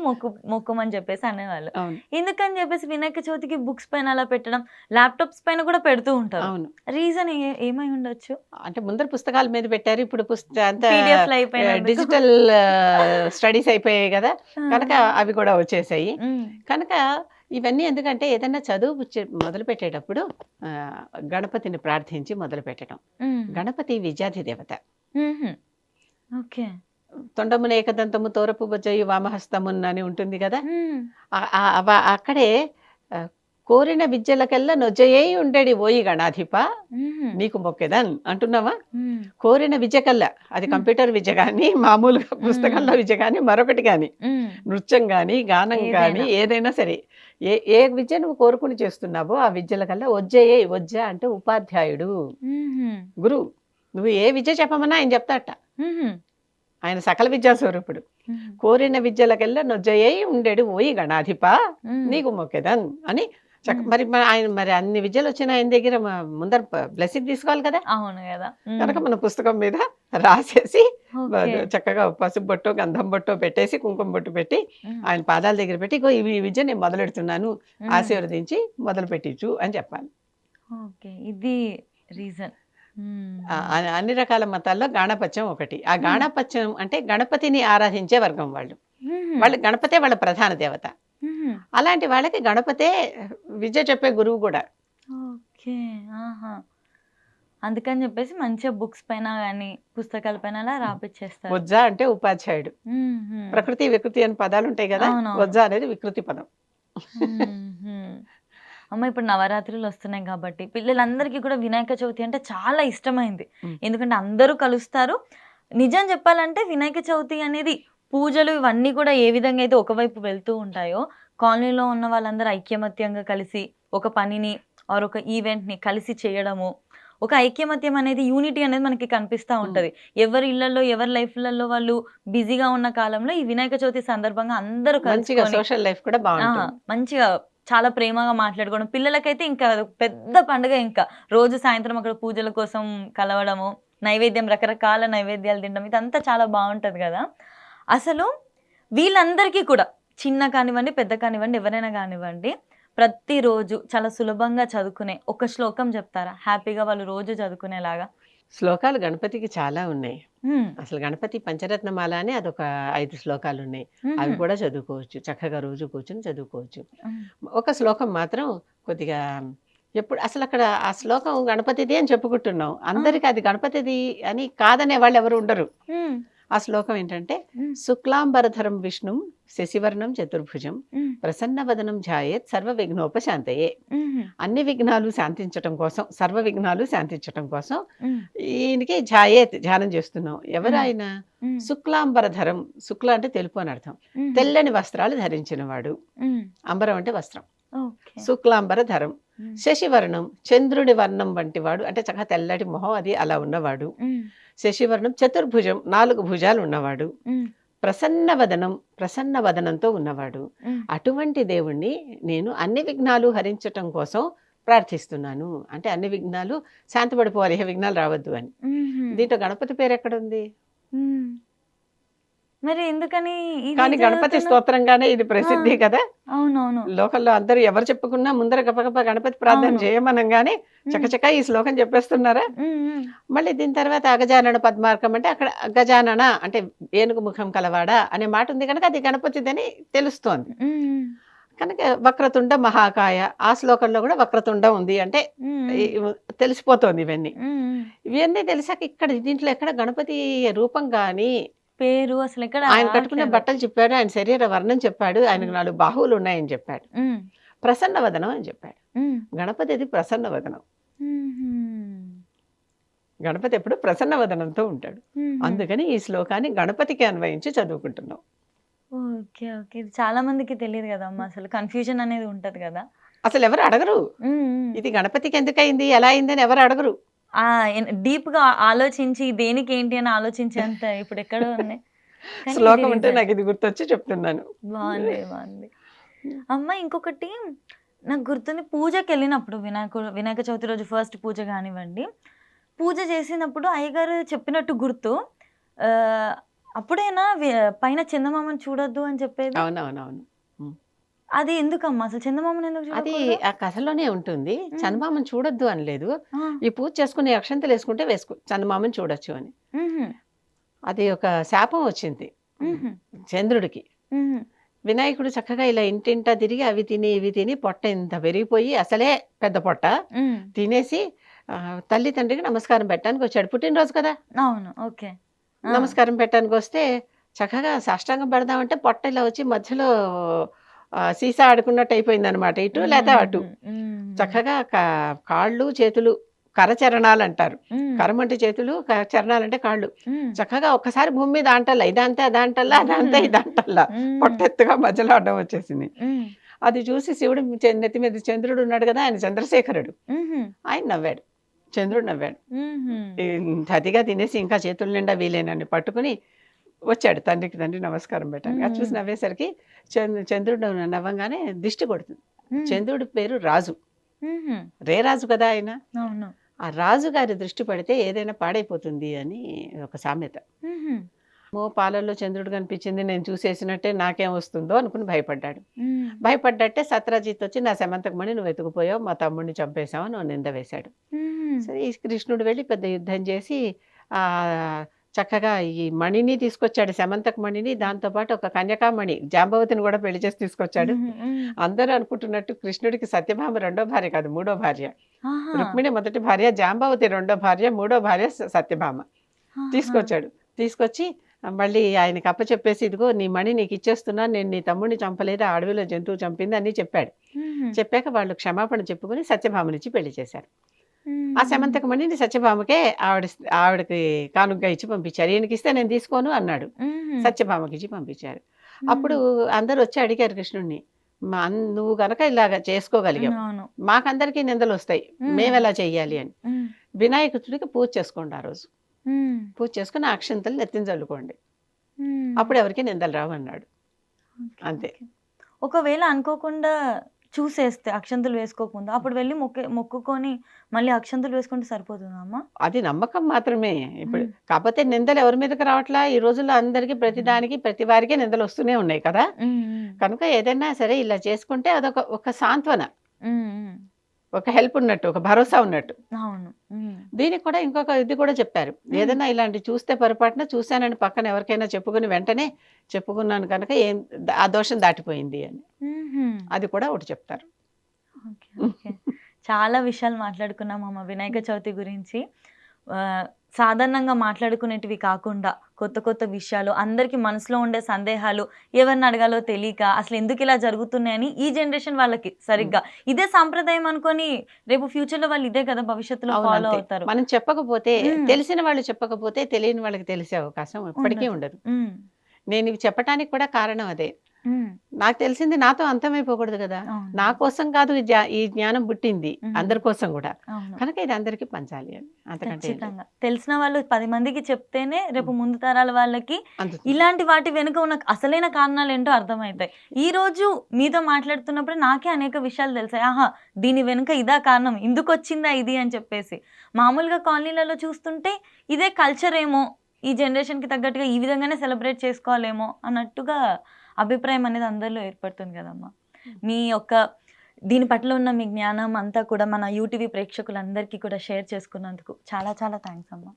మొక్కుమని చెప్పేసి అనేవాళ్ళు. అవును. ఎందుకని చెప్పేసి వినాయక చవితికి బుక్స్ పైన అలా పెట్టడం, ల్యాప్టాప్స్ పైన కూడా పెడుతూ ఉంటారు. అవును. రీజన్ ఏమై ఉండొచ్చు? అంటే ముందర పుస్తకాల మీద పెట్టారు, ఇప్పుడు అంతా PDF లు అయిపోయినందుకు. డిజిటల్ స్టడీస్ అయిపోయాయి కదా, కనుక అవి కూడా వచ్చేసాయి. కనుక ఇవన్నీ ఎందుకంటే ఏదైనా చదువు మొదలు పెట్టేటప్పుడు గణపతిని ప్రార్థించి మొదలు పెట్టడం. గణపతి విద్యాధి దేవత. ఓకే. తొండమున ఏకదంతము తోరపు బొజ్జయు వామహస్తమున్ అని ఉంటుంది కదా, అక్కడే కోరిన విద్యలకెల్లా నొజ్జయే ఉండేది ఓయి గణాధిప నీకు మొక్కెదన్ అంటున్నావా. కోరిన విద్య కల్లా, అది కంప్యూటర్ విద్య కానీ మామూలుగా పుస్తకంలో విద్య కానీ మరొకటి కానీ, నృత్యం కానీ గానం కానీ ఏదైనా సరే, ఏ విద్య నువ్వు కోరుకుని చేస్తున్నావో ఆ విద్యల కల్లా వజ్జయే, వజ్జ అంటే ఉపాధ్యాయుడు, గురువు. నువ్వు ఏ విద్య చెప్పమన్నా ఆయన చెప్తాట, ఆయన సకల విద్యా స్వరూపుడు. కోరిన విద్యలకెల్లా నొజ్జయే ఉండేడు ఓయి గణాధిప నీకు మొక్కెదన్ అని మరి ఆయన మరి అన్ని విద్యలు వచ్చిన ఆయన దగ్గర ముందర బ్లెస్సింగ్ తీసుకోవాలి కదా. అవును కదా. కనుక మన పుస్తకం మీద రాసేసి చక్కగా పసుపు బొట్టు గంధం బొట్టు పెట్టేసి కుంకుమ బొట్టు పెట్టి ఆయన పాదాల దగ్గర పెట్టి ఇగో ఈ విద్య నేను మొదలెడుతున్నాను, ఆశీర్వదించి మొదలు పెట్టించు అని చెప్పాలి. ఓకే, ఇది రీజన్. అన్ని రకాల మతాల్లో గాణపత్యం ఒకటి. ఆ గాణపత్యం అంటే గణపతిని ఆరాధించే వర్గం వాళ్ళు. గణపతే వాళ్ళ ప్రధాన దేవత. అలాంటి వాళ్ళకి గణపతే విద్య చెప్పే గురువు కూడా. ఓకే. అందుకని చెప్పేసి మంచిగా బుక్స్ పైన కానీ పుస్తకాల పైన అలా రాపిచ్చేస్తారు. వజ్జ అంటే ఉపాధ్యాయుడు. ప్రకృతి వికృతి అని పదాలు ఉంటాయి కదా, వజ్జ అనేది వికృతి పదం. అమ్మ ఇప్పుడు నవరాత్రులు వస్తున్నాయి కాబట్టి పిల్లలందరికీ కూడా వినాయక చవితి అంటే చాలా ఇష్టమైంది. ఎందుకంటే అందరూ కలుస్తారు. నిజం చెప్పాలంటే వినాయక చవితి అనేది పూజలు ఇవన్నీ కూడా ఏ విధంగా అయితే ఒకవైపు వెళ్తూ ఉంటాయో, కాలనీలో ఉన్న వాళ్ళందరూ ఐక్యమత్యంగా కలిసి ఒక పనిని ఆర్ ఒక ఈవెంట్ని కలిసి చేయడము, ఒక ఐక్యమత్యం అనేది, యూనిటీ అనేది మనకి కనిపిస్తా ఉంటది. ఎవరి ఇళ్లలో, ఎవరి లైఫ్‌లలో వాళ్ళు బిజీగా ఉన్న కాలంలో ఈ వినాయక చవితి సందర్భంగా అందరూ మంచిగా కలుసుకొని సోషల్ లైఫ్ కూడా బాగుంటుంది. మంచిగా చాలా ప్రేమగా మాట్లాడుకోవడం. పిల్లలకైతే ఇంకా అదొక పెద్ద పండుగ ఇంకా. రోజు సాయంత్రం అక్కడ పూజల కోసం కలవడము, నైవేద్యం రకరకాల నైవేద్యాలు తినడం ఇదంతా చాలా బావుంటది గదా! అసలు వీళ్ళందరికీ కూడా చిన్న కానివ్వండి, పెద్ద కానివ్వండి, ఎవరైనా గానివ్వండి, ప్రతిరోజు చాలా సులభంగా చదువుకునే ఒక శ్లోకం చెప్తారా? హ్యాపీగా వాళ్ళు రోజు చదువుకునేలాగా? శ్లోకాలు గణపతికి చాలా ఉన్నాయి. హ్మ్. అసలు గణపతి పంచరత్నమాల అని అదొక 5 శ్లోకాలున్నాయి. అవి హుహు. కూడా చదువుకోవచ్చు. చక్కగా రోజు కూర్చొని చదువుకోవచ్చు. హ్మ్. ఒక శ్లోకం మాత్రం కొద్దిగా ఎప్పుడు అసలక్కడ ఆ శ్లోకం గణపతిది అని చెప్పుకుంటున్నాం. ఆ! అందరికి అది గణపతిది అని కాదనే వాళ్ళెవరు ఉండరు. హ్మ్. ఆ శ్లోకం ఏంటంటే, హ్మ్. శుక్లాంబరధరం విష్ణుం శశివర్ణం చతుర్భుజం హ్మ్. ప్రసన్నవదనం ధ్యాయేత్ సర్వ విఘ్నోపశాంతయే. హుహు. అన్ని విఘ్నాలు శాంతించటం కోసం, సర్వ విఘ్నాలు శాంతించటం కోసం హ్మ్. ఈయనకి ధ్యాయేత్ ధ్యానం చేస్తున్నాం. ఎవరు హ్మ్. ఆయన? హ్మ్. శుక్లాంబరధరం, శుక్ల అంటే తెలుపు అని అర్థం. హుహు. తెల్లని వస్త్రాలు ధరించినవాడు. హ్మ్. అంబరం అంటే వస్త్రం. ఓకే. శుక్లాంబరధరం. హ్మ్. శశివర్ణం, చంద్రుడి వర్ణం వంటివాడు, అంటే చక్కగా తెల్లటి మొహం అది అలా ఉన్నవాడు. హ్మ్. శశివర్ణం, చతుర్భుజం, 4 భుజాలు ఉన్నవాడు. హ్మ్. ప్రసన్నవదనం, ప్రసన్న వదనంతో ఉన్నవాడు. హ్మ్. అటువంటి దేవుణ్ణి నేను అన్ని విఘ్నాలు హరించటం కోసం ప్రార్థిస్తున్నాను. అంటే అన్ని విఘ్నాలు శాంతపడిపోవాలి, ఏ విఘ్నాలు రావద్దు అని. హుహు. దీంట్లో గణపతి పేరు ఎక్కడుంది? హ్మ్. మరి ఎందుకని ఇది కానీ గణపతి చదువుతున్నారు? స్తోత్రంగానే ఇది ఆ! ప్రసిద్ధి కదా! అవునవును. లోకల్లో అందరూ ఎవరు చెప్పుకున్నా ముందర గబగబా గణపతి ప్రార్థన అవును. చేయమనంగానే హ్మ్. చకచకా ఈ శ్లోకం చెప్పేస్తున్నారా? హ్మ్. హ్మ్. మళ్ళీ దీని తర్వాత అగజానన పద్మార్కం అంటే అక్కడ గజానన అంటే ఏనుగు ముఖం కలవాడా అనే మాట ఉంది కనుక అది గణపతిదని తెలుస్తోంది. హ్మ్. కనుక వక్రతుండ మహాకాయ, ఆ శ్లోకంలో కూడా వక్రతుండ ఉంది అంటే హ్మ్. ఈ తెలిసిపోతోంది ఇవన్నీ. హ్మ్. ఇవన్నీ తెలిసాక ఇక్కడ దీంట్లో ఎక్కడ గణపతి రూపం గాని, పేరు అసలెక్కడ ఆయన కట్టుకున్న రావట్లేదు. బట్టలు చెప్పాడు, ఆయన శరీర వర్ణం చెప్పాడు, ఆయనకు హ్మ్. 4 బాహువులు ఉన్నాయని చెప్పాడు. హ్మ్. ప్రసన్న వదనం అని చెప్పాడు. హ్మ్. గణపతిది ప్రసన్న వదనం. హుహు. గణపతి ఎప్పుడు ప్రసన్న వదనంతో ఉంటాడు. హుహు. అందుకని ఈ శ్లోకాన్ని గణపతికి అన్వయించి చదువుకుంటున్నాం. ఓకే. ఓకే. ఇది చాలా మందికి తెలీదు గదమ్మా! అసలు కన్‌ఫ్యూజన్ అనేది ఉంటది గదా! అసలు ఎవరు అడగరు. హ్మ్. హ్మ్. ఇది గణపతికి ఎందుకయింది, ఎలా అయిందని ఎవరు అడగరు. ఆ! డీప్‌గా ఆలోచించి దేనికేంటి అని ఆలోచించేంత ఇప్పుడెక్కడో ఉంది. కానీ ఇది శ్లోకం ఉంటే రీజన్. నాకు ఇది గుర్తొచ్చి చెప్తున్నాను. బావుంది. బావుంది. అమ్మ ఇంకొకటి నాకు గుర్తుంది పూజకెళ్ళినప్పుడు వినాయక చవితి రోజు ఫస్ట్ పూజ గానివ్వండి, పూజ చేసినప్పుడు అయ్యగారు చెప్పినట్టు గుర్తు. ఆహ్, అప్పుడేనా పైన చందమామను చూడొద్దు అని చెప్పేది? అవునవునవును. హ్మ్. అది ఎందుకమ్మా? అసలు చందమామను ఎందుకు అది చూడకూడదు? ఆ కథలోనే ఉంటుంది. హ్మ్. చందమామను చూడొద్దు అనలేదు. ఆ! ఈ పూజ చేసుకుని అక్షింతలేసుకుంటే చందమామను చూడొచ్చు అని. హుహు. అది ఒక శాపం వచ్చింది హుహు. చంద్రుడికి. హుహు. వినాయకుడు చక్కగా ఇలా ఇంటింటా తిరిగి అవి తిని, ఇవి తిని పొట్ట ఇంత పెరిగిపోయి అసలే పెద్ద పొట్ట హ్మ్. తినేసి తల్లి తండ్రికి నమస్కారం పెట్టడానికి వచ్చాడు. పుట్టినరోజు కదా! అవును. ఓకే. ఆ! నమస్కారం పెట్టడానికి వస్తే చక్కగా సాష్టాంగం పెడదామంటే పొట్ట ఇలా వచ్చి మధ్యలో సీసా ఆడుకున్నట్టు అయిపోయిందనమాట. ఇటు లేతే అటు. హుహు. హ్మ్. చక్కగా కాళ్ళు, చేతులు కరచరణాలంటారు. హ్మ్. కరమంటే చేతులు, చరణాలంటే కాళ్ళు. హ్మ్. చక్కగా ఒక్కసారి భూమి మీద అంటల్లా. ఇదంతే అదంటల్లా, అదంతే ఇదంటల్లా. హ్మ్. పొట్టెత్తుగా మధ్యలో అడ్డం వచ్చేసింది. హ్మ్. అది చూసి శివుడు నెత్తి మీద చంద్రుడు ఉన్నాడు కదా! ఆయన చంద్రశేఖరుడు. హుహు. ఆయన నవ్వాడు. చంద్రుడు నవ్వాడు. హుహు. ఇంత అతిగా తినేసి ఇంకా చేతుల నిండా వీలేనన్ని పట్టుకుని వచ్చాడు తండ్రి నమస్కారం పెట్టడానికి. అది చూసి హ్మ్. నవ్వేసరికి చంద్రుడు నవ్వంగానే దిష్టి కొడుతుంది. హ్మ్. చంద్రుడి పేరు రాజు. హుహు. రేరాజు కదా ఆయన. అవును. ఆ రాజు గారి దృష్టి పడితే ఏదైనా పాడైపోతుంది అని ఒక సామెత. హుహు. పాలల్లో చంద్రుడు కనిపించింది, నేను చూసేసినట్టే నాకేం వస్తుందో అనుకుని భయపడ్డాడు. హ్మ్. భయపడ్డట్టే సత్రజిత్ వచ్చి నా సమంతకమణి నువ్వు ఎత్తుకుపోయావు, మా తమ్ముడిని చంపేశావు అని ఓ నింద వేశాడు. హుహు. సరే ఈ కృష్ణుడు వెళ్ళి పెద్ద యుద్ధం చేసి చక్కగా ఈ మణిని తీసుకొచ్చాడు, సమంతక మణిని. దాంతోపాటు ఒక కన్యకామణి జాంబవతిని కూడా పెళ్లి చేసి తీసుకొచ్చాడు. హుహు. హ్మ్. అందరూ అనుకుంటున్నట్టు కృష్ణుడికి సత్యభామ రెండో భార్య కాదు, మూడో భార్య. ఆహా! రుక్మిణి మొదటి భార్య, జాంబవతి రెండో భార్య, మూడో భార్య సత్యభామ. ఆహా! తీసుకొచ్చాడు. తీసుకొచ్చి మళ్ళీ ఆయనకి అప్పచెప్పేసి, ఇదిగో నీ మణి నీకు ఇచ్చేస్తున్నాను, నేను నీ తమ్ముడిని చంపలేదు, ఆ అడవిలో జంతువు చంపింది అని చెప్పాడు. హుహు. చెప్పాక వాళ్ళు క్షమాపణ చెప్పుకొని సత్యభామనిచ్చి పెళ్లి చేశారు. ఆ హ్మ్. సమంతక మణిని సత్యభామకే ఆవిడకి కానుకగా ఇచ్చి పంపించారు. ఈయనకిస్తే నేను తీసుకోను అన్నాడు. హుహు. సత్యభామకి ఇచ్చి పంపించారు. అప్పుడు హ్మ్. అందరూ వచ్చి అడిగారు కృష్ణుడిని, నువ్వు గనక ఇలాగ చేసుకోగలిగావు, అవును. మాకందరికీ నిందలొస్తాయి, హ్మ్. మేమెలా చెయ్యాలి అని. హ్మ్. వినాయకుడికి పూజ చేసుకోండి ఆ రోజు. ఉమ్, పూజ చేసుకుని ఆ అక్షింతలు నెత్తిన చల్లుకోండి. ఉమ్. అప్పుడు ఎవరికి నిందలు రావు అన్నాడు. ఓకే, అంతే. ఓకే. ఒకవేళ అనుకోకుండా చూసేస్తే అక్షంతలు వేసుకోకముందు అప్పుడు వెళ్ళి మొక్కుకొని మళ్ళీ అక్షంతలు వేసుకుంటే సరిపోతుందా అమ్మ? అది నమ్మకం మాత్రమే. ఇప్పుడు ఉమ్, కాకపోతే నిందలు ఎవరి మీదకి రావట్లా, ఈ రోజుల్లో అందరికీ ప్రతిదానికి ప్రతి వారికే నిందలు వస్తూనే ఉన్నాయి కదా. ఉమ్, ఉమ్, కనుక ఏదైనా సరే ఇలా చేసుకుంటే అదొక ఒక సాంత్వన, ఉమ్, ఉమ్. ఒక హెల్ప్ ఉన్నట్టు, ఒక భరోసా ఉన్నట్టు. అవును. ఉమ్, దీనికి కూడా ఇంకొక ఇది కూడా చెప్పారు. ఉమ్, ఏదైనా ఇలాంటి చూస్తే పొరపాటున చూశానని పక్కన ఎవరికైనా చెప్పుకుని వెంటనే చెప్పుకున్నాను కనుక ఆ దోషం దాటిపోయింది అని. ఉమ్హుం. అది కూడా ఒకటి చెప్తారు. Okay, okay. చాలా విషయాలు మాట్లాడుకున్నాం అమ్మ వినాయక చవితి గురించి. సాధారణంగా మాట్లాడుకునేటివి కాకుండా కొత్త కొత్త విషయాలు, అందరికీ మనసులో ఉండే సందేహాలు, ఎవరిని అడగాలో తెలియక అసలు ఎందుకు ఇలా జరుగుతున్నాయని ఈ జనరేషన్ వాళ్ళకి సరిగ్గా ఇదే సాంప్రదాయం అనుకొని రేపు ఫ్యూచర్‌లో వాళ్ళు ఇదే కదా భవిష్యత్తులో అవును, ఫాలో అంతే. అవుతారు. మనం చెప్పకపోతే, హ్మ్. తెలిసిన వాళ్ళు చెప్పకపోతే తెలియని వాళ్ళకి తెలిసే అవకాశం ఎప్పటికీ ఉండదు. ఉండదు. హ్మ్. నేను ఇవి చెప్పటానికి కూడా కారణం అదే. హ్మ్. నాకు తెలిసింది నాతో అంతమైపోకూడదు కదా. అవును. నా కోసం కాదు ఈ జ్ఞానం పుట్టింది, హ్మ్. అందరి కోసం కూడా. అవును. కనుక ఇది అందరికీ పంచాలి అని. అంతకంటే ఏం లేదు. ఖచ్చితంగా. తెలిసిన వాళ్ళు 10 మందికి చెప్తేనే రేపు ముందు తరాల వాళ్ళకి అందుతుంది. ఇలాంటి వాటి వెనుక ఉన్న అసలైన కారణాలేంటో అర్థమవుతాయి. ఈరోజు మీతో మాట్లాడుతున్నప్పుడే నాకే అనేక విషయాలు తెలిసాయి. ఆహా! దీని వెనుక ఇదా కారణం, ఇందుకొచ్చిందా ఇది అని చెప్పేసి. మామూలుగా కాలనీలలో చూస్తుంటే ఇదే కల్చర్ ఏమో, ఈ జనరేషన్‌కి తగ్గట్టుగా ఈ విధంగానే సెలబ్రేట్ చేసుకోవాలేమో అన్నట్టుగా అభిప్రాయం అనేది అందరిలో ఏర్పడుతుంది కదమ్మా. మీ యొక్క దీని పట్ల ఉన్న మీ జ్ఞానం అంతా కూడా మన యూటీవీ ప్రేక్షకులందరికీ కూడా షేర్ చేసుకున్నందుకు చాలా చాలా థాంక్స్ అమ్మా.